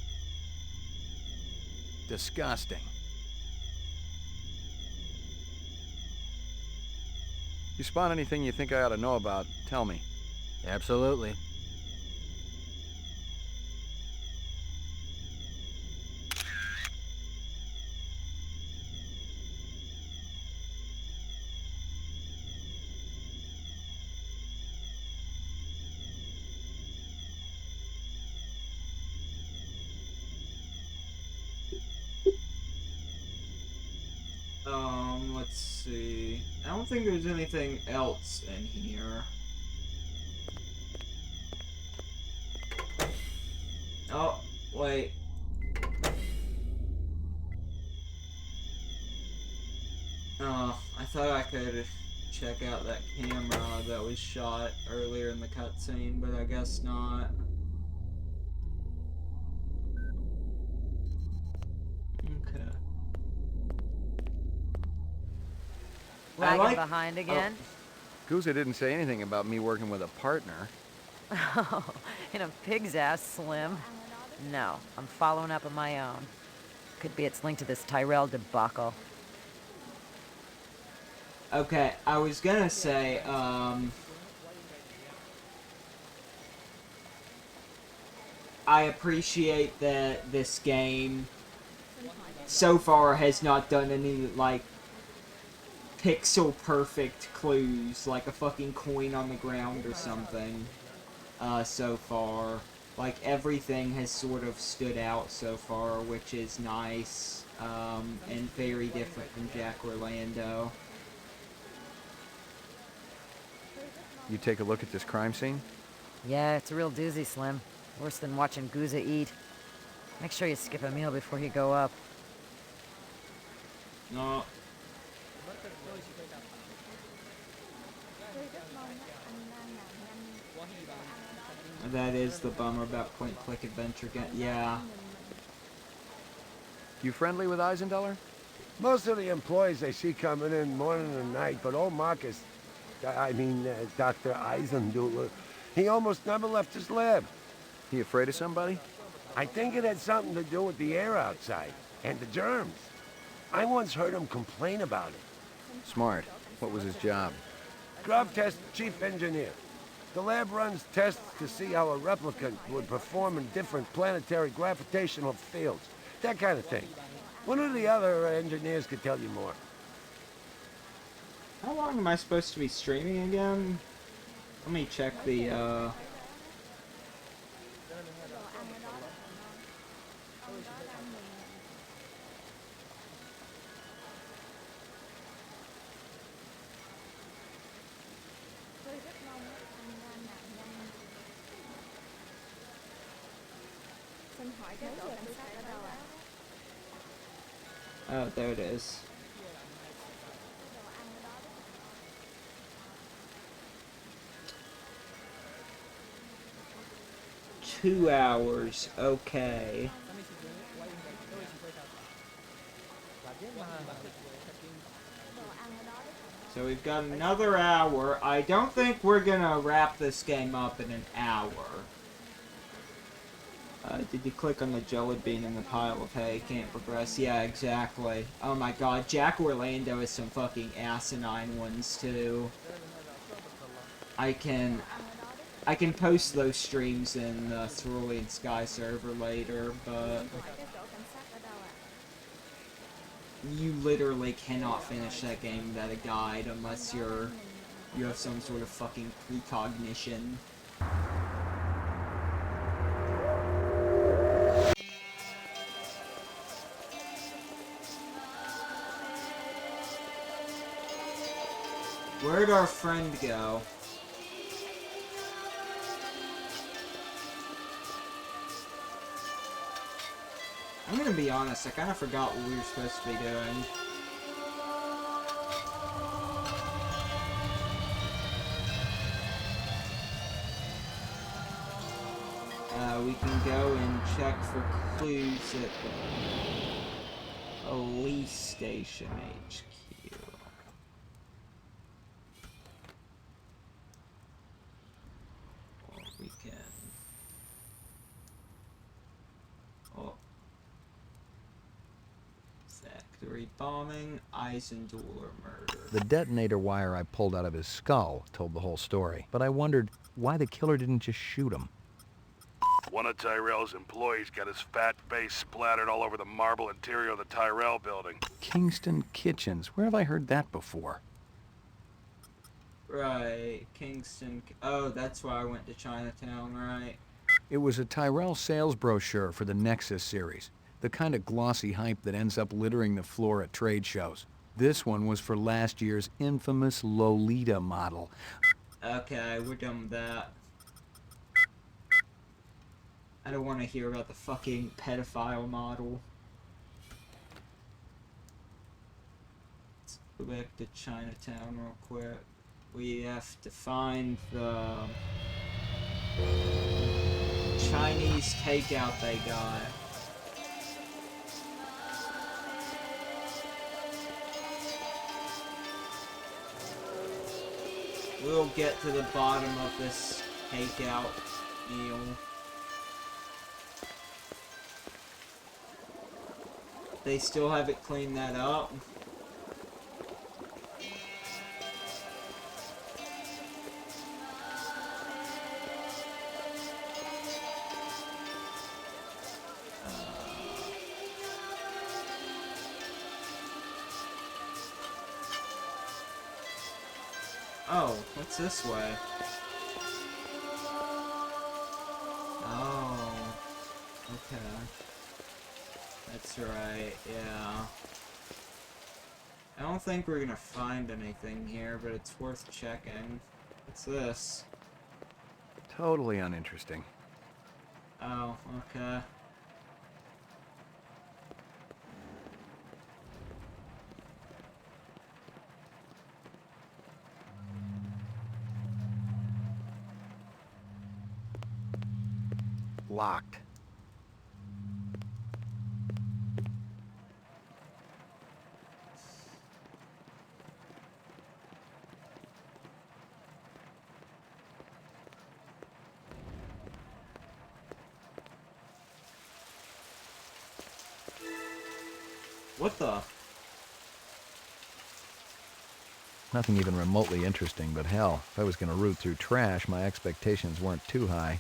Disgusting. You spot anything you think I ought to know about, tell me. Absolutely. Let's see. I don't think there's anything else in here. Oh, wait. Oh, I thought I could check out that camera that was shot earlier in the cutscene, but I guess not. Okay. Lagging behind again? Guza didn't say anything about me working with a partner. Oh, in a pig's ass, Slim. No, I'm following up on my own. Could be it's linked to this Tyrell debacle. Okay, I was gonna say, I appreciate that this game so far has not done any, like, pixel perfect clues, like a fucking coin on the ground or something, so far. Like, everything has sort of stood out so far, which is nice, and very different from Jack Orlando. You take a look at this crime scene? Yeah, it's a real doozy, Slim. Worse than watching Guza eat. Make sure you skip a meal before you go up. No. That is the bummer about point-click adventure game. Yeah. You friendly with Eisendeller? Most of the employees I see coming in morning and night, but old Marcus, Dr. Eisendeller, he almost never left his lab. He afraid of somebody? I think it had something to do with the air outside, and the germs. I once heard him complain about it. Smart. What was his job? GovTest chief engineer. The lab runs tests to see how a replicant would perform in different planetary gravitational fields. That kind of thing. One of the other engineers could tell you more. How long am I supposed to be streaming again? Let me check the, xin hỏi cái chỗ cảnh sát ở đâu ạ? Oh, there it is. Two hours, okay. So we've got another hour. I don't think we're gonna wrap this game up in an hour. Did you click on the jelly bean in the pile of hay? Can't progress. Yeah, exactly. Oh my god, Jack Orlando has some fucking asinine ones too. I can post those streams in the Cerulean Sky server later, but you literally cannot finish that game without a guide unless you have some sort of fucking precognition. Where'd our friend go? I'm gonna be honest, I kind of forgot what we were supposed to be doing. We can go and check for clues at the police station HQ. Or we can... Oh. Factory bombing, Eisendorf murder. The detonator wire I pulled out of his skull told the whole story, but I wondered why the killer didn't just shoot him. One of Tyrell's employees got his fat face splattered all over the marble interior of the Tyrell building. Kingston Kitchens. Where have I heard that before? Right, Kingston... Oh, that's why I went to Chinatown, right? It was a Tyrell sales brochure for the Nexus series. The kind of glossy hype that ends up littering the floor at trade shows. This one was for last year's infamous Lolita model. Okay, we're done with that. I don't want to hear about the fucking pedophile model. Let's go back to Chinatown real quick. We have to find the Chinese takeout they got. We'll get to the bottom of this takeout deal. They still haven't cleaned that up. Oh, what's this way? Oh, okay. That's right, yeah. I don't think we're gonna find anything here, but it's worth checking. What's this? Totally uninteresting. Oh, okay. Locked. What the? Nothing even remotely interesting, but hell, if I was going to root through trash, my expectations weren't too high.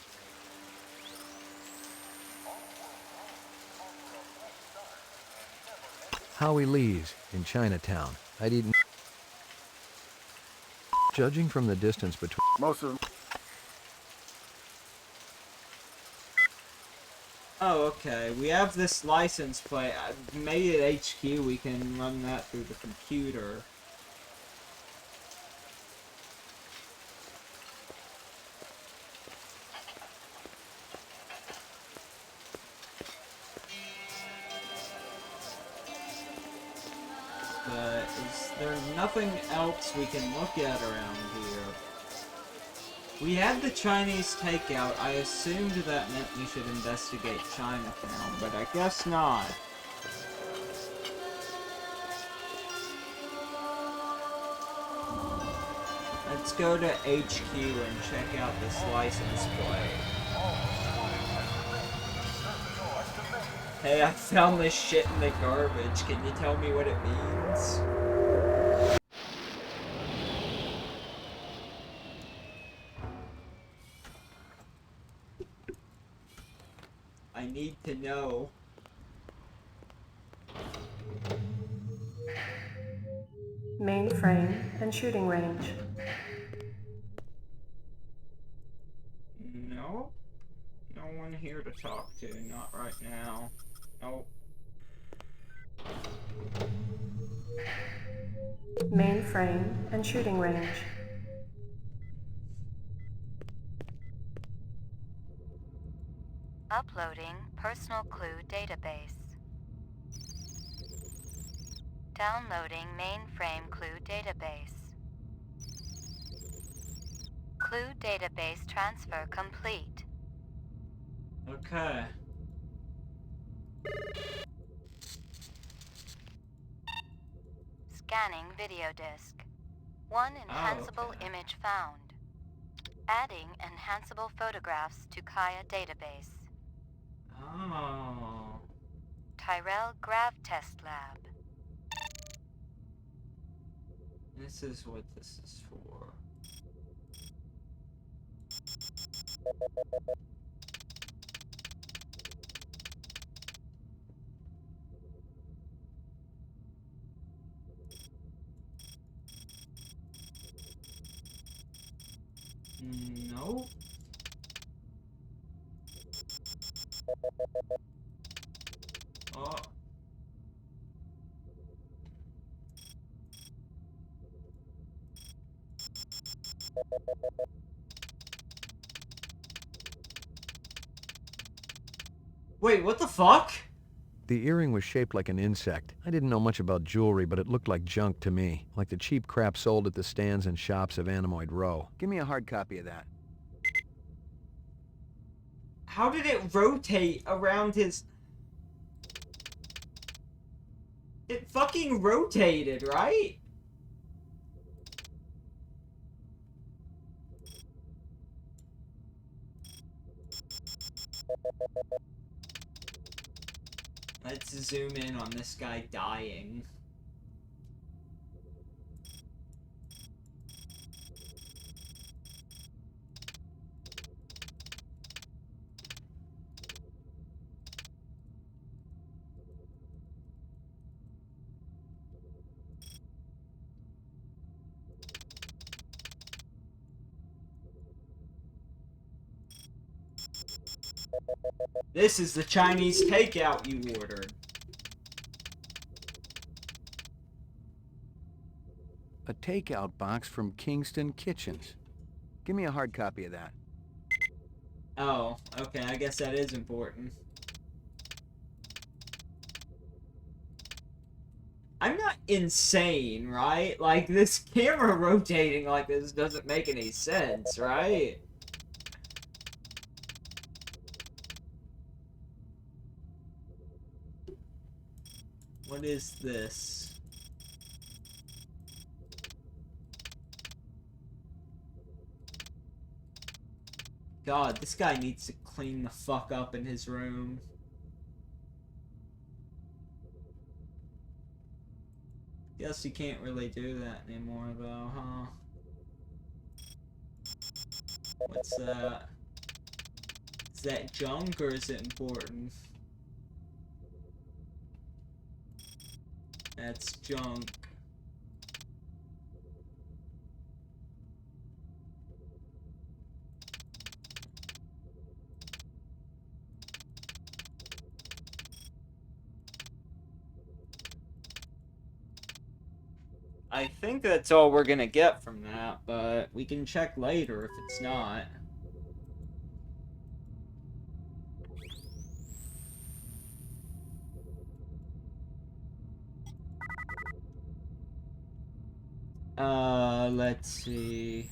Howie Lee's in Chinatown. I'd eaten... Judging from the distance between... Most of them... Oh, okay. We have this license plate. Maybe at HQ we can run that through the computer. But is there nothing else we can look at around here? We had the Chinese takeout. I assumed that meant we should investigate Chinatown, but I guess not. Let's go to HQ and check out this license plate. Hey, I found this shit in the garbage. Can you tell me what it means? I need to know. Mainframe and shooting range. No. No one here to talk to. Not right now. Nope. Mainframe and shooting range. Uploading personal clue database. Downloading mainframe clue database. Clue database transfer complete. Okay. Scanning video disk. One enhanceable image found. Adding enhanceable photographs to Kaya database. Oh. Tyrell Grav Test Lab. This is what this is for. No. Oh. Wait, what the fuck? The earring was shaped like an insect. I didn't know much about jewelry, but it looked like junk to me. Like the cheap crap sold at the stands and shops of Animoid Row. Give me a hard copy of that. How did it rotate around his... It fucking rotated, right? Let's zoom in on this guy dying. This is the Chinese takeout you ordered. A takeout box from Kingston Kitchens. Give me a hard copy of that. Oh, okay, I guess that is important. I'm not insane, right? Like, this camera rotating like this doesn't make any sense, right? What is this? God, this guy needs to clean the fuck up in his room. Guess you can't really do that anymore, though, huh? What's that? Is that junk or is it important? That's junk. I think that's all we're gonna get from that, but we can check later if it's not. Let's see.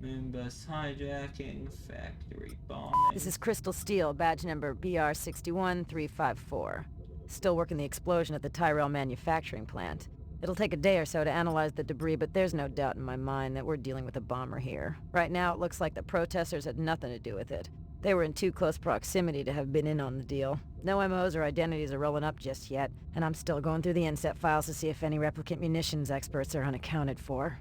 Moonbus hijacking, factory bombing. This is Crystal Steel, badge number BR61354. Still working the explosion at the Tyrell manufacturing plant. It'll take a day or so to analyze the debris, but there's no doubt in my mind that we're dealing with a bomber here. Right now, it looks like the protesters had nothing to do with it. They were in too close proximity to have been in on the deal. No MOs or identities are rolling up just yet, and I'm still going through the inset files to see if any replicant munitions experts are unaccounted for.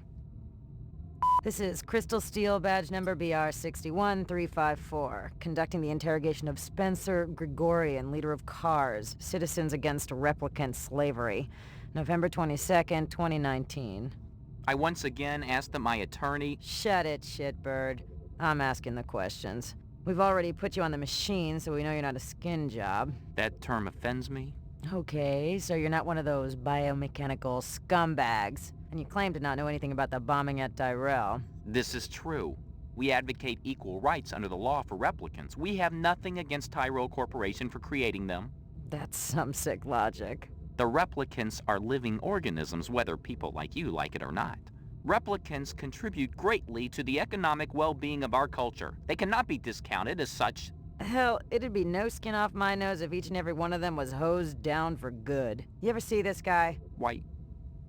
This is Crystal Steel, badge number BR61354, conducting the interrogation of Spencer Gregorian, leader of CARS, Citizens Against Replicant Slavery, November 22nd, 2019. I once again asked that my attorney... Shut it, shitbird. I'm asking the questions. We've already put you on the machine, so we know you're not a skin job. That term offends me. Okay, so you're not one of those biomechanical scumbags, and you claim to not know anything about the bombing at Tyrell. This is true. We advocate equal rights under the law for replicants. We have nothing against Tyrell Corporation for creating them. That's some sick logic. The replicants are living organisms, whether people like you like it or not. Replicants contribute greatly to the economic well-being of our culture. They cannot be discounted as such. Hell, it'd be no skin off my nose if each and every one of them was hosed down for good. You ever see this guy? Why,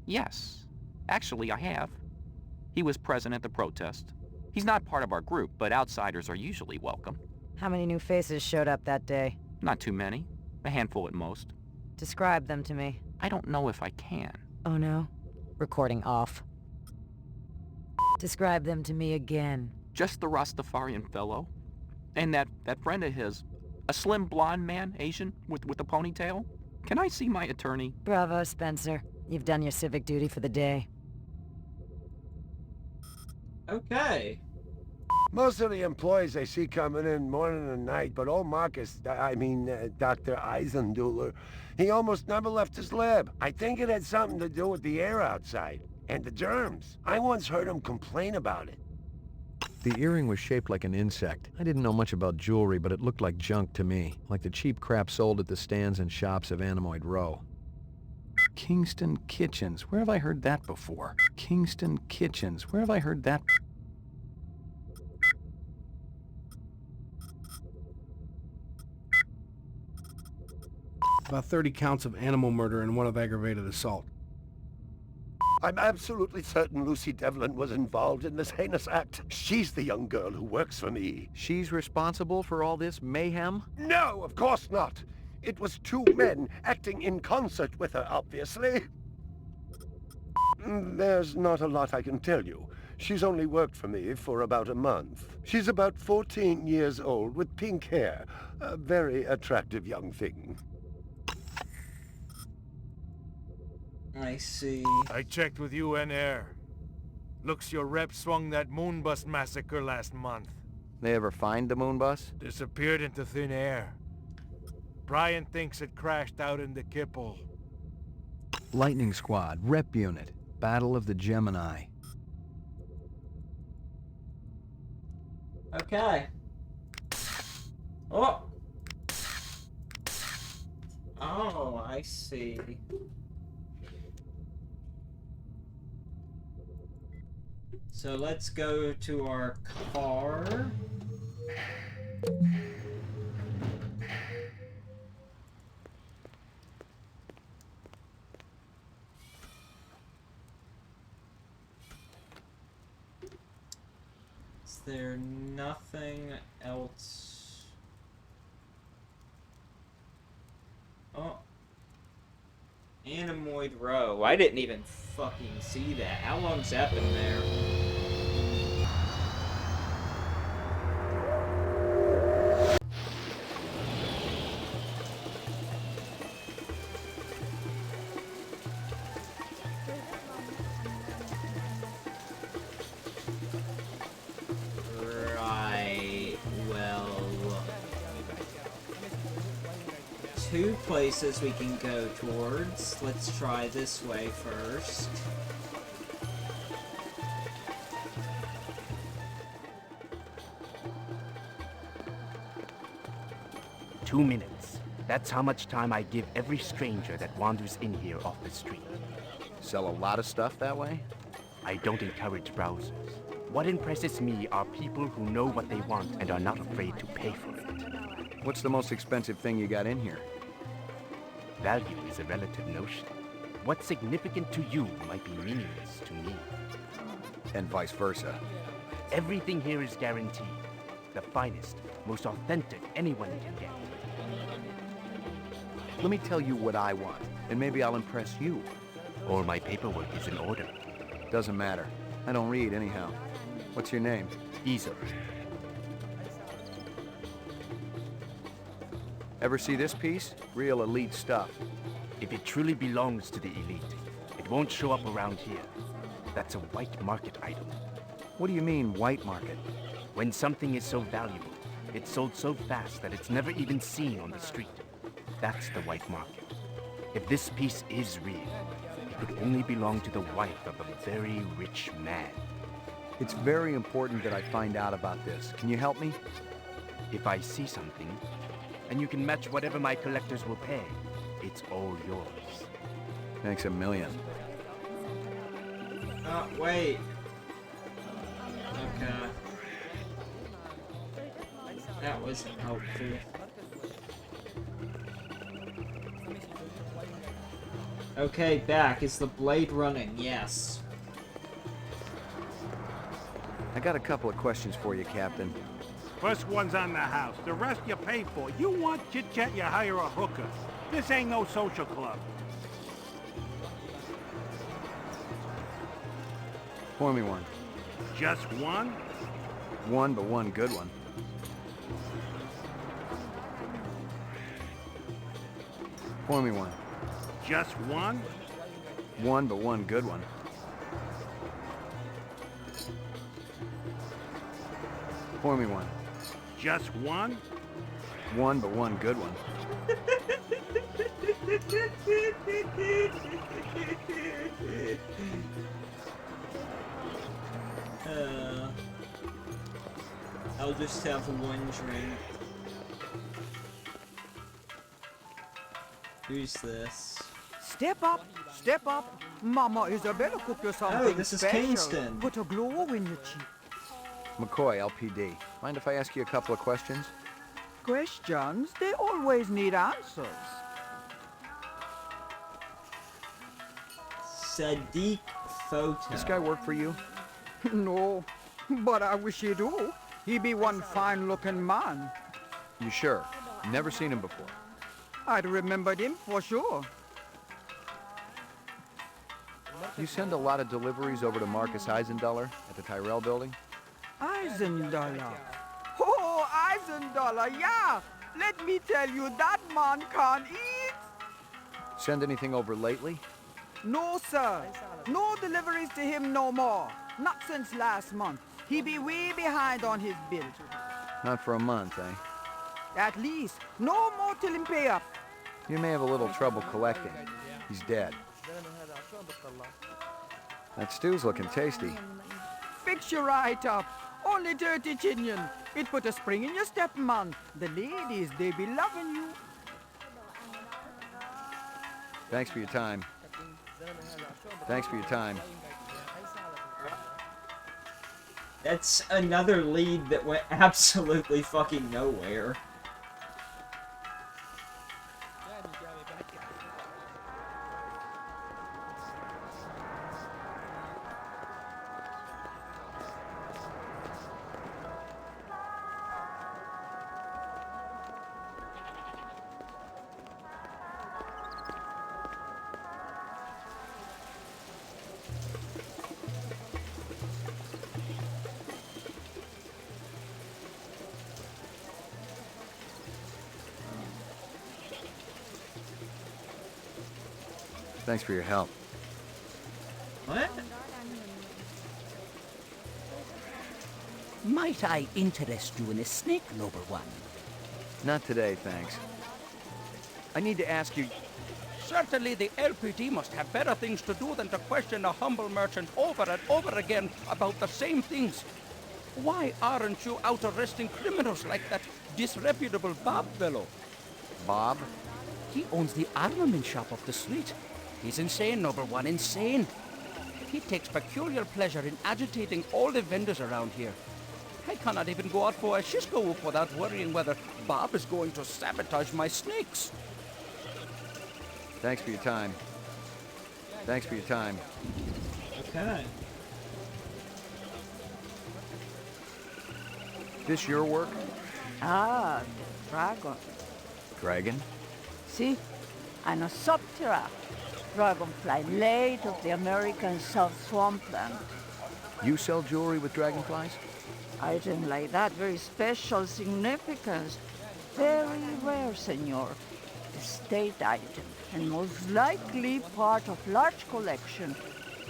yes. Actually, I have. He was present at the protest. He's not part of our group, but outsiders are usually welcome. How many new faces showed up that day? Not too many. A handful at most. Describe them to me. I don't know if I can. Oh no? Recording off. Describe them to me again. Just the Rastafarian fellow. And that friend of his. A slim blonde man, Asian, with a ponytail. Can I see my attorney? Bravo, Spencer. You've done your civic duty for the day. Okay. Most of the employees I see coming in morning and night, but old Marcus, Dr. Eisenduller, he almost never left his lab. I think it had something to do with the air outside, and the germs. I once heard him complain about it. The earring was shaped like an insect. I didn't know much about jewelry, but it looked like junk to me, like the cheap crap sold at the stands and shops of Animoid Row. Kingston Kitchens, where have I heard that before? Kingston Kitchens, where have I heard that? About 30 counts of animal murder and 1 of aggravated assault. I'm absolutely certain Lucy Devlin was involved in this heinous act. She's the young girl who works for me. She's responsible for all this mayhem? No, of course not. It was 2 men acting in concert with her, obviously. There's not a lot I can tell you. She's only worked for me for about a month. She's about 14 years old with pink hair. A very attractive young thing. I see. I checked with UN Air. Looks your rep swung that Moonbus massacre last month. They ever find the moon bus? Disappeared into thin air. Brian thinks it crashed out in the Kipple. Lightning Squad, Rep Unit, Battle of the Gemini. Okay. Oh! Oh, I see. So let's go to our car. Is there nothing else? Oh. Animoid Row. I didn't even fucking see that. How long's that been there? Right. Well, 2 places we can go towards. Let's try this way first. Two minutes. That's how much time I give every stranger that wanders in here off the street. Sell a lot of stuff that way? I don't encourage browsers. What impresses me are people who know what they want and are not afraid to pay for it. What's the most expensive thing you got in here? Value is a relative notion. What's significant to you might be meaningless to me. And vice versa. Everything here is guaranteed. The finest, most authentic anyone can get. Let me tell you what I want, and maybe I'll impress you. Or my paperwork is in order. Doesn't matter. I don't read anyhow. What's your name? Easer. Ever see this piece? Real elite stuff. If it truly belongs to the elite, it won't show up around here. That's a white market item. What do you mean, white market? When something is so valuable, it's sold so fast that it's never even seen on the street. That's the white market. If this piece is real, it could only belong to the wife of a very rich man. It's very important that I find out about this. Can you help me? If I see something, and you can match whatever my collectors will pay, it's all yours. Thanks a million. Wait. Okay. That wasn't helpful. Okay, back. Is the blade running? Yes. I got a couple of questions for you, Captain. First one's on the house. The rest you pay for. You want chit-chat, you hire a hooker. This ain't no social club. Pour me one. Just one? One, but one good one. Pour me one. Just one? One, but one good one. Pour me one. Just one? One, but one good one. I'll just have one drink. Who's this? Step up, step up. Mama Isabella cooked you something this is special. Kingston. Put a glow in your cheek. McCoy, LPD. Mind if I ask you a couple of questions? Questions, they always need answers. Sadiq Photo. This guy work for you? No, but I wish he do. He be one fine-looking man. You sure? Never seen him before. I'd remembered him for sure. You send a lot of deliveries over to Marcus Eisendaler at the Tyrell building? Eisendaler. Oh, Eisendaler, yeah. Let me tell you, that man can't eat. Send anything over lately? No, sir. No deliveries to him no more. Not since last month. He be way behind on his bill. Not for a month, eh? At least. No more till him pay up. You may have a little trouble collecting. He's dead. That stew's looking tasty. Fix you right up. Only dirty chinion. It put a spring in your step, man. The ladies, they be loving you. Thanks for your time. Thanks for your time. That's another lead that went absolutely fucking nowhere. Thanks for your help. What? Might I interest you in a snake, Noble One? Not today, thanks. I need to ask you... Certainly the LPD must have better things to do than to question a humble merchant over and over again about the same things. Why aren't you out arresting criminals like that disreputable Bob fellow? Bob? He owns the armament shop up the street. He's insane, Noble One, insane. He takes peculiar pleasure in agitating all the vendors around here. I cannot even go out for a Shisco whoop without worrying whether Bob is going to sabotage my snakes. Thanks for your time. Thanks for your time. Okay. This your work? Ah, the dragon. Dragon? See? Anosoptera. Dragonfly late of the American South Swampland. You sell jewelry with dragonflies? Item like that, very special significance. Very rare, senor. Estate item, and most likely part of large collection.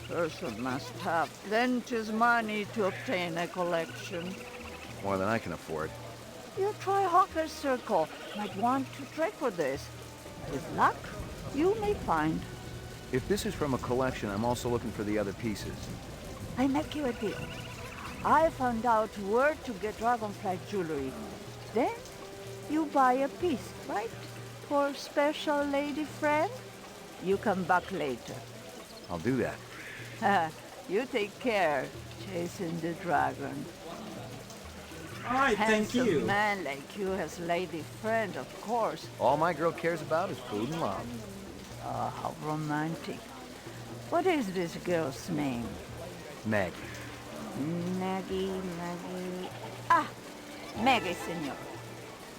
Person must have plenty money to obtain a collection. More than I can afford. You try Hawker's Circle. Might want to trade for this. With luck, you may find. If this is from a collection, I'm also looking for the other pieces. I make you a deal. I found out where to get Dragonfly jewelry. Then you buy a piece, right? For special lady friend? You come back later. I'll do that. You take care, chasing the dragon. Alright, thank you. Handsome man like you has lady friend, of course. All my girl cares about is food and love. Oh, how romantic. What is this girl's name? Maggie. Maggie. Ah, Maggie, senor.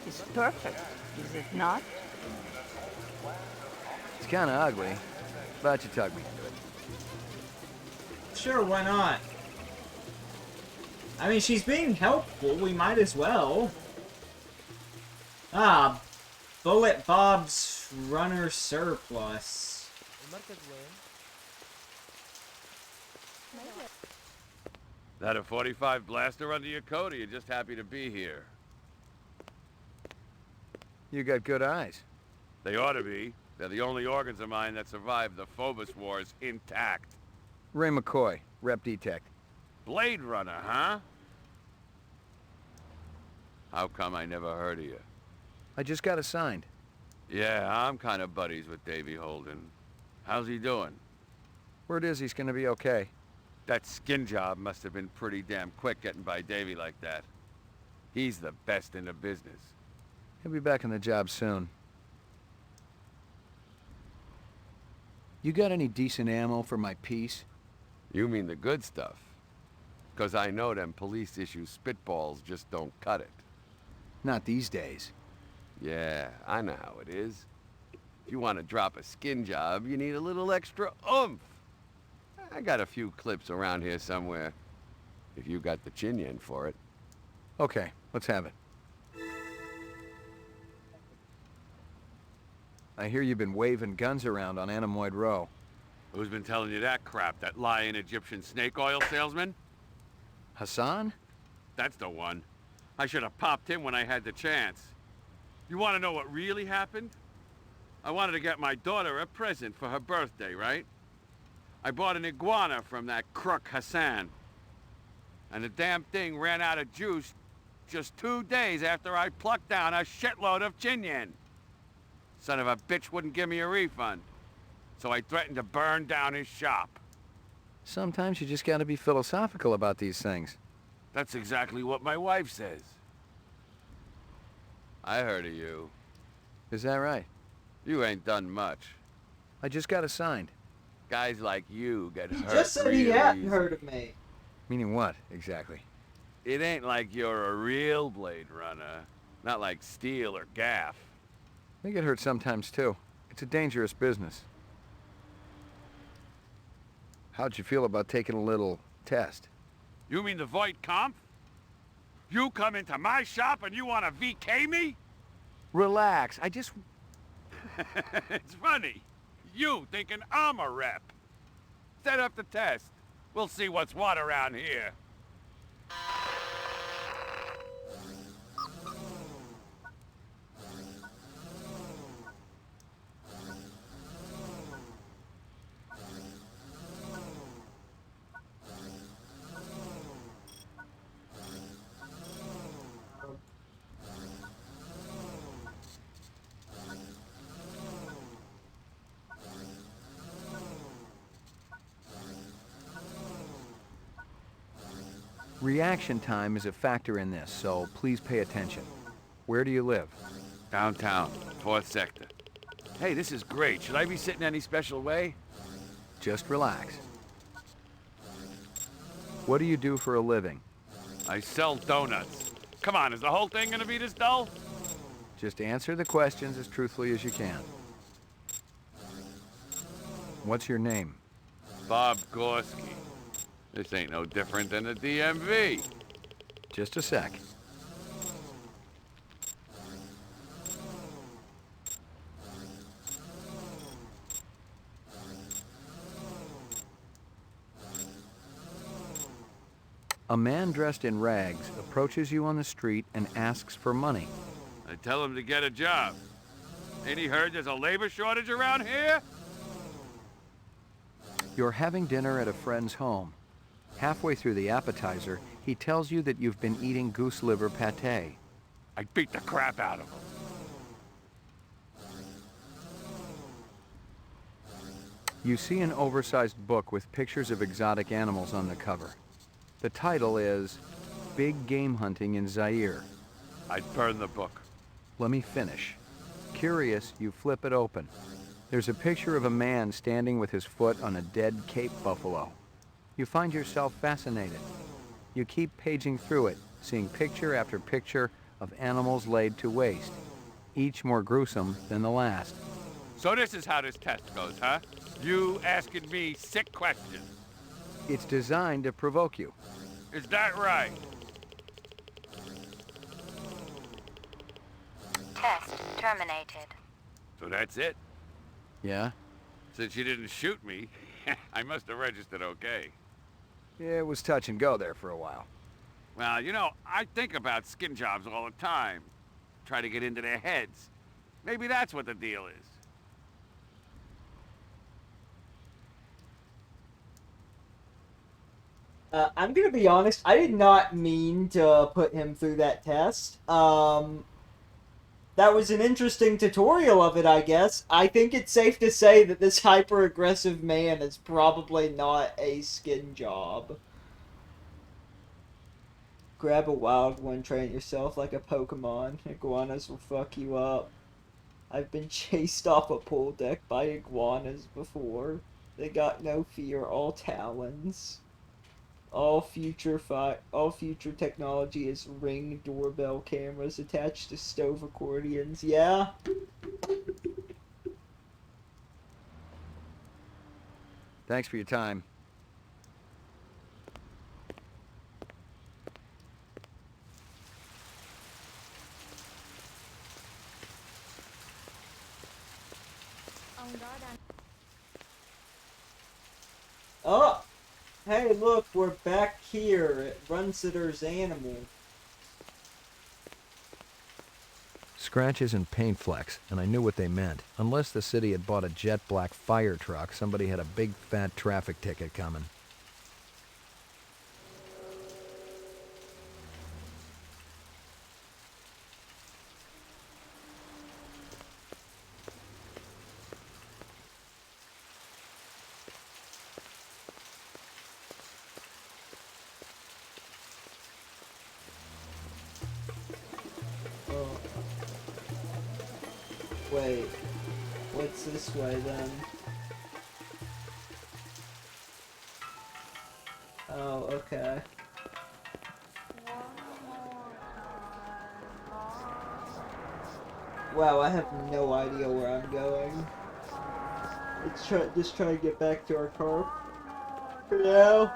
It's perfect, is it not? It's kind of ugly, but you tug me into it. Sure, why not? I mean, she's being helpful. We might as well. Ah, Bullet Bob's Runner Surplus. That a 45 blaster under your coat, or you just happy to be here? You got good eyes. They ought to be. They're the only organs of mine that survived the Phobos Wars intact. Ray McCoy, Rep Detect. Blade Runner, huh? How come I never heard of you? I just got assigned. Yeah, I'm kind of buddies with Davey Holden. How's he doing? Word is he's gonna be okay. That skin job must have been pretty damn quick getting by Davey like that. He's the best in the business. He'll be back on the job soon. You got any decent ammo for my piece? You mean the good stuff? 'Cause I know them police issue spitballs just don't cut it. Not these days. Yeah, I know how it is. If you want to drop a skin job, you need a little extra oomph. I got a few clips around here somewhere, if you got the chin yen for it. Okay, let's have it. I hear you've been waving guns around on Anemoid Row. Who's been telling you that crap? That lying Egyptian snake oil salesman? Hassan? That's the one. I should have popped him when I had the chance. You want to know what really happened? I wanted to get my daughter a present for her birthday, right? I bought an iguana from that crook Hassan. And the damn thing ran out of juice just 2 days after I plucked down a shitload of chin yen. Son of a bitch wouldn't give me a refund. So I threatened to burn down his shop. Sometimes you just gotta be philosophical about these things. That's exactly what my wife says. I heard of you. Is that right? You ain't done much. I just got assigned. Guys like you get hurt. Just said he hadn't heard of me. Meaning what, exactly? It ain't like you're a real Blade Runner. Not like Steel or Gaff. They get hurt sometimes, too. It's a dangerous business. How'd you feel about taking a little test? You mean the Voight Kampf? You come into my shop and you want to VK me? Relax, I just... It's funny. You thinking I'm a rep. Set up the test. We'll see what's what around here. Reaction time is a factor in this, so please pay attention. Where do you live? Downtown, 4th sector. Hey, this is great. Should I be sitting any special way? Just relax. What do you do for a living? I sell donuts. Come on, is the whole thing gonna be this dull? Just answer the questions as truthfully as you can. What's your name? Bob Gorski. This ain't no different than the DMV. Just a sec. A man dressed in rags approaches you on the street and asks for money. I tell him to get a job. Ain't he heard there's a labor shortage around here? You're having dinner at a friend's home. Halfway through the appetizer, he tells you that you've been eating goose liver pate. I beat the crap out of him. You see an oversized book with pictures of exotic animals on the cover. The title is Big Game Hunting in Zaire. I'd burn the book. Let me finish. Curious, you flip it open. There's a picture of a man standing with his foot on a dead Cape buffalo. You find yourself fascinated. You keep paging through it, seeing picture after picture of animals laid to waste, each more gruesome than the last. So this is how this test goes, huh? You asking me sick questions. It's designed to provoke you. Is that right? Test terminated. So that's it? Yeah? Since you didn't shoot me, I must have registered okay. Yeah, it was touch and go there for a while. Well, you know, I think about skin jobs all the time. Try to get into their heads. Maybe that's what the deal is. I'm gonna be honest, I did not mean to put him through that test. That was an interesting tutorial of it, I guess. I think it's safe to say that this hyper-aggressive man is probably not a skin job. Grab a wild one, train yourself like a Pokemon. Iguanas will fuck you up. I've been chased off a pool deck by iguanas before. They got no fear, all talons. All future technology is Ring doorbell cameras attached to stove accordions. Yeah. Thanks for your time. Oh! Hey, look, we're back here at Runsitter's Animal. Scratches and paint flecks, and I knew what they meant. Unless the city had bought a jet black fire truck, somebody had a big fat traffic ticket coming. Wait, what's this way then? Oh, okay. Wow, I have no idea where I'm going. Let's just try to get back to our car for now.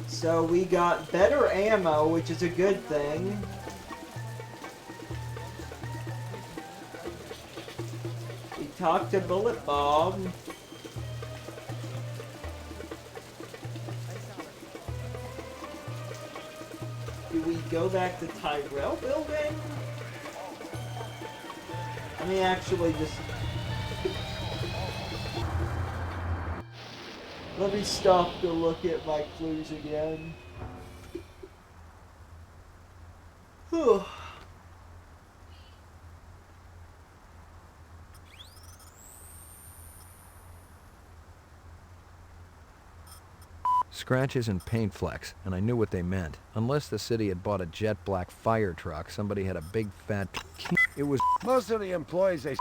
So we got better ammo, which is a good thing. We talked to Bullet Bob. Do we go back to Tyrell Building? Let me actually just... Let me stop to look at my clues again. Whew. Scratches and paint flecks, and I knew what they meant. Unless the city had bought a jet black fire truck, somebody had a big fat... It was... Most of the employees, they...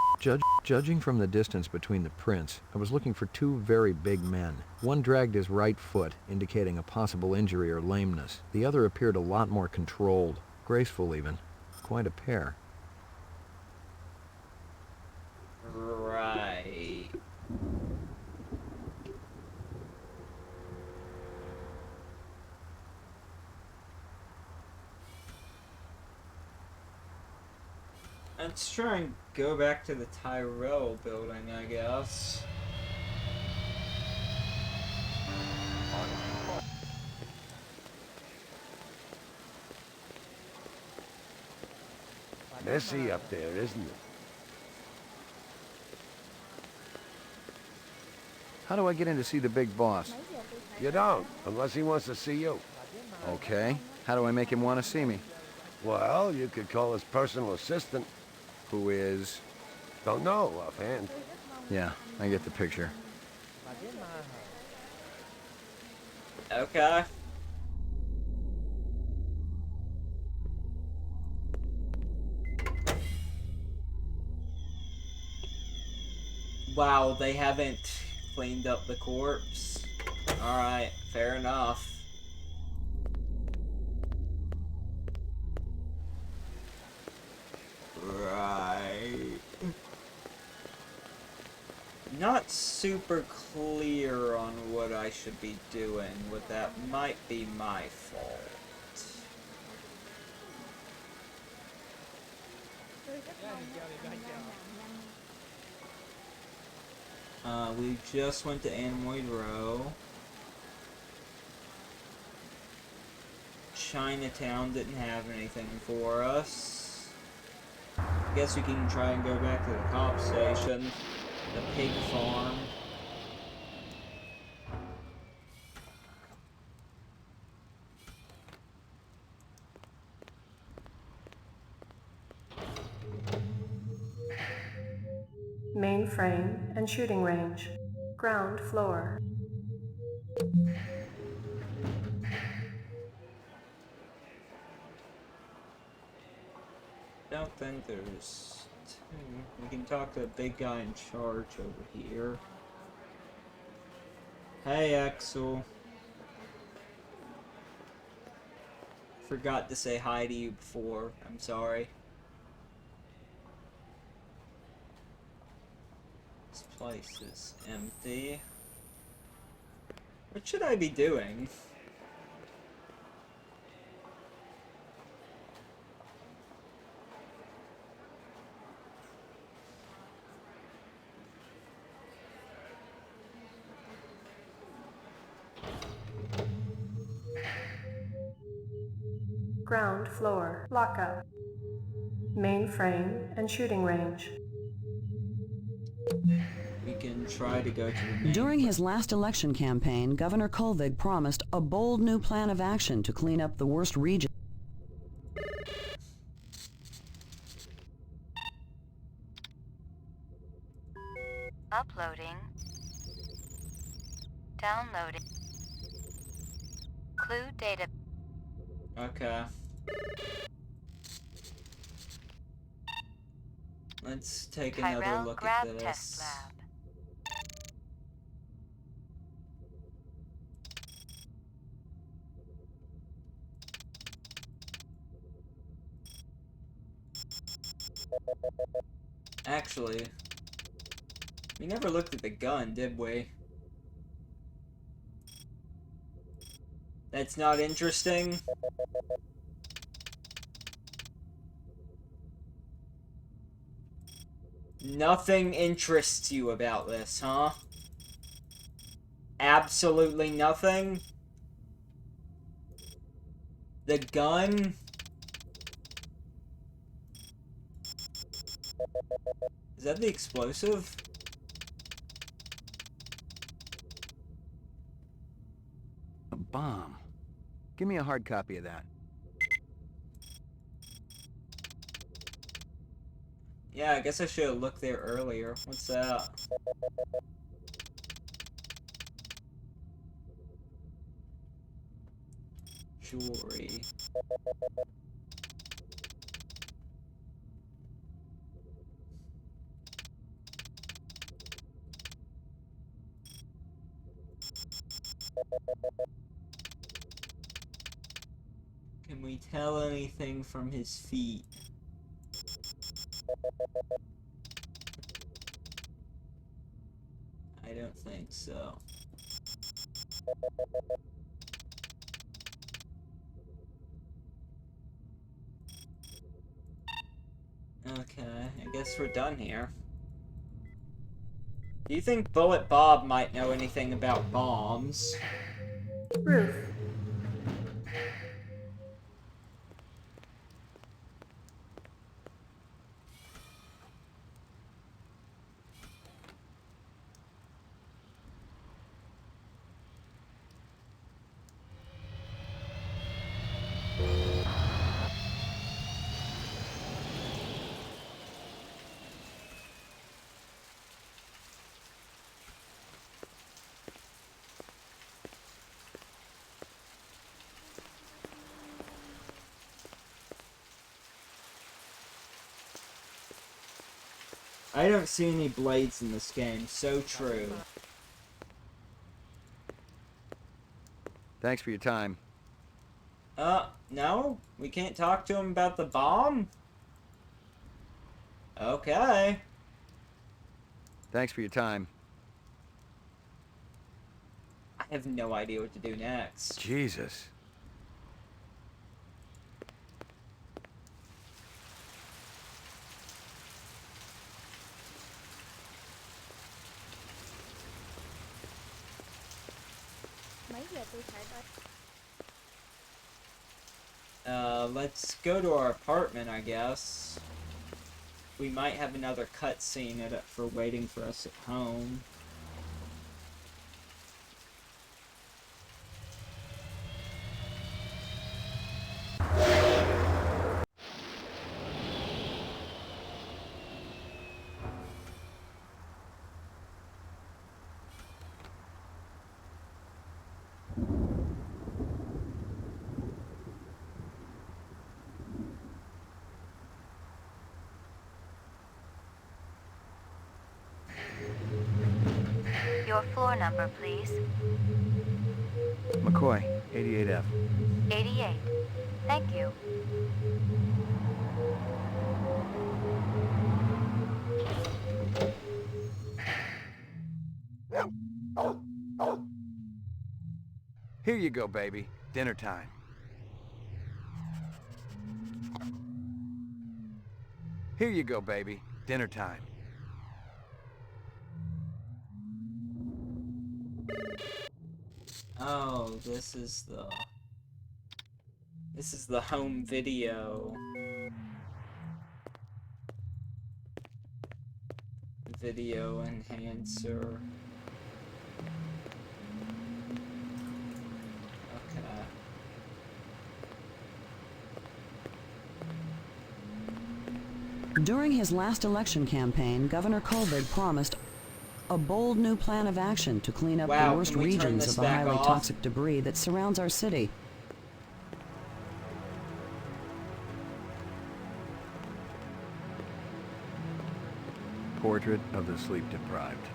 Judging from the distance between the prints, I was looking for two very big men. One dragged his right foot, indicating a possible injury or lameness. The other appeared a lot more controlled, graceful even. Quite a pair. Right. Let's try and go back to the Tyrell building, I guess. Messy up there, isn't it? How do I get in to see the big boss? You don't, unless he wants to see you. Okay. How do I make him want to see me? Well, you could call his personal assistant. Who is? Don't know offhand. Yeah, I get the picture. Okay. Wow, they haven't cleaned up the corpse. Alright, fair enough. Right. Not super clear on what I should be doing, but that might be my fault. We just went to Anemoid Row. Chinatown didn't have anything for us. I guess we can try and go back to the cop station. The pig farm. Mainframe and shooting range. Ground floor. Don't think there's two. We can talk to the big guy in charge over here. Hey, Axel. Forgot to say hi to you before. I'm sorry. This place is empty. What should I be doing? Ground floor. Lockup. Mainframe and shooting range. We can try to go to the main. During his last election campaign, Governor Kolvig promised a bold new plan of action to clean up the worst region. Uploading. Downloading. Clue data. Okay. Let's take another Tyrell look Grab at this. Test Lab. Actually, we never looked at the gun, did we? That's not interesting. Nothing interests you about this, huh? Absolutely nothing? The gun? Is that the explosive? A bomb. Give me a hard copy of that. Yeah, I guess I should have looked there earlier. What's that? Jewelry. Can we tell anything from his feet? I don't think so. Okay, I guess we're done here. Do you think Bullet Bob might know anything about bombs? Roof. I don't see any blades in this game. So true. Thanks for your time. No? We can't talk to him about the bomb? Okay. Thanks for your time. I have no idea what to do next. Jesus. Mấy giờ tôi phải tới? Let's go to our apartment, I guess. We might have another cutscene for waiting for us at home. Your floor number, please. McCoy, 88F. 88. Thank you. Here you go, baby. Dinner time. Here you go, baby. Dinner time. Oh, this is the home video. Video enhancer. Okay. During his last election campaign, Governor Kolvig promised a bold new plan of action to clean up the worst regions of the highly toxic debris that surrounds our city. Portrait of the sleep-deprived.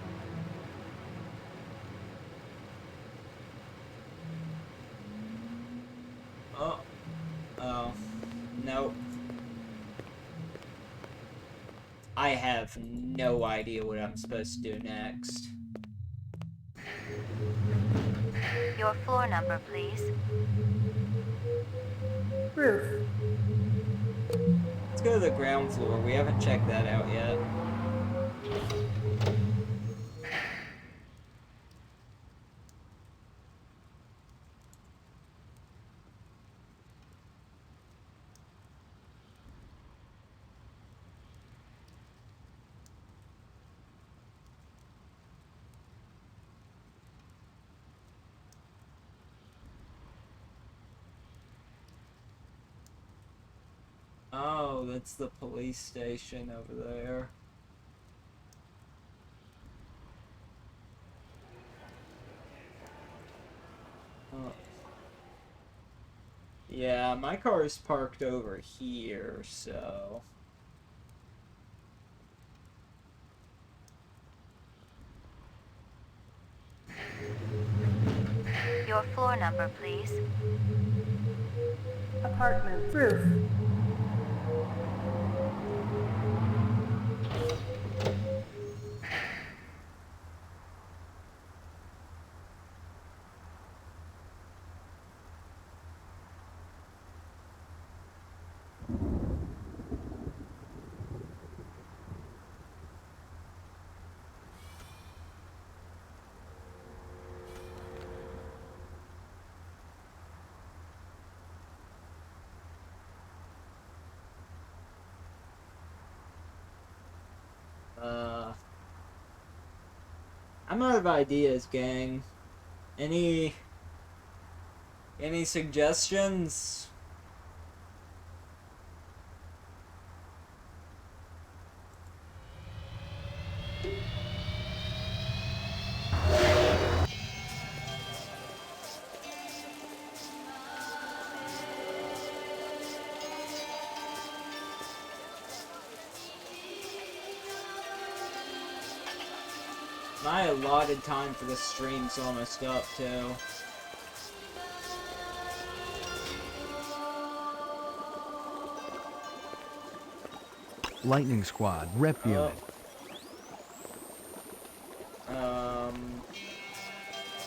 Oh. Nope. I have no idea what I'm supposed to do next. Your floor number, please. Roof. Let's go to the ground floor. We haven't checked that out yet. Oh, that's the police station over there. Oh. Yeah, my car is parked over here, so... Your floor number, please. Apartment. Roof. I'm out of ideas, gang. Any suggestions? My allotted time for this stream's almost up, too. Lightning Squad, rep unit.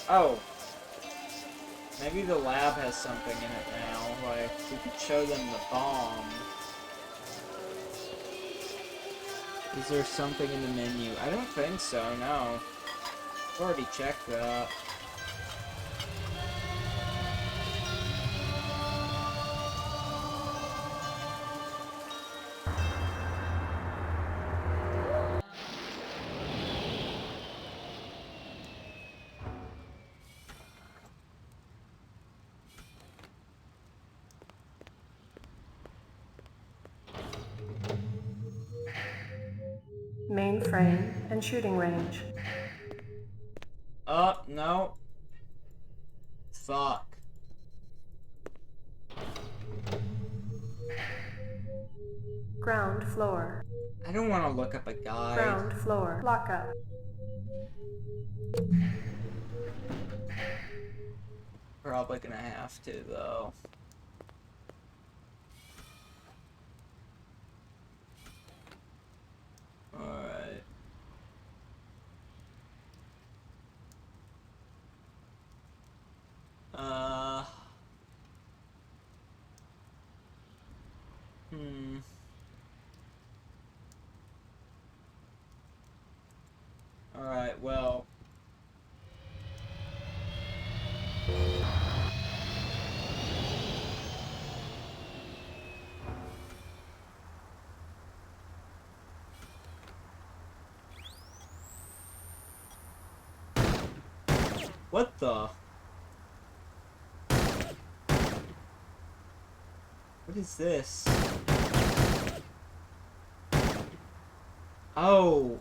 Oh. Maybe the lab has something in it now. Like, we could show them the bomb. Is there something in the menu? I don't think so, no. I've already checked that. Mainframe and shooting range. No. Fuck. Ground floor. I don't want to look up a guide. Ground floor. Lockup. Probably gonna have to, though. Alright. Alright, well. What the? What is this? Oh.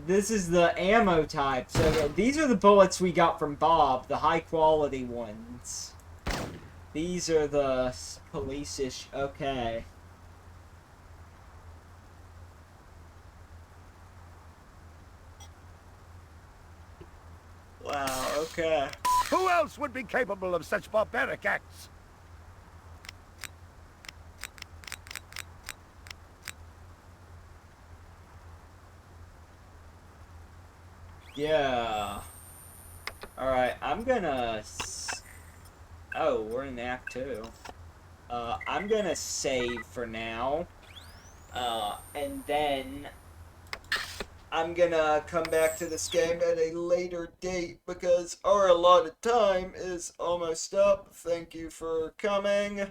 This is the ammo type. So these are the bullets we got from Bob, the high quality ones. These are the police-ish. Okay. Wow, okay. Who else would be capable of such barbaric acts? Yeah. Alright, I'm gonna... Oh, we're in Act 2. I'm gonna save for now. And then... I'm gonna come back to this game at a later date because our allotted time is almost up. Thank you for coming.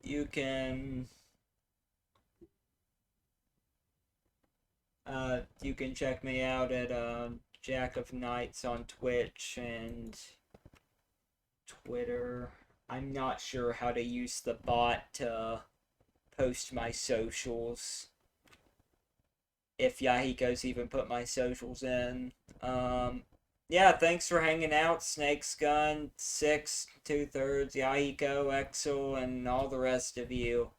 You can check me out at Jack of Knights on Twitch and Twitter. I'm not sure how to use the bot to post my socials. If Yahiko's even put my socials in. Yeah, thanks for hanging out, Snake's Gun, 6, 2/3, Yahiko, Exel, and all the rest of you.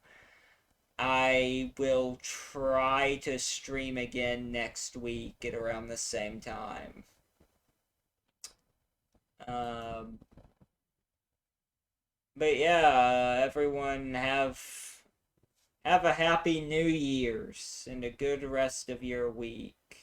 I will try to stream again next week at around the same time. But yeah, everyone have a happy New Year's and a good rest of your week.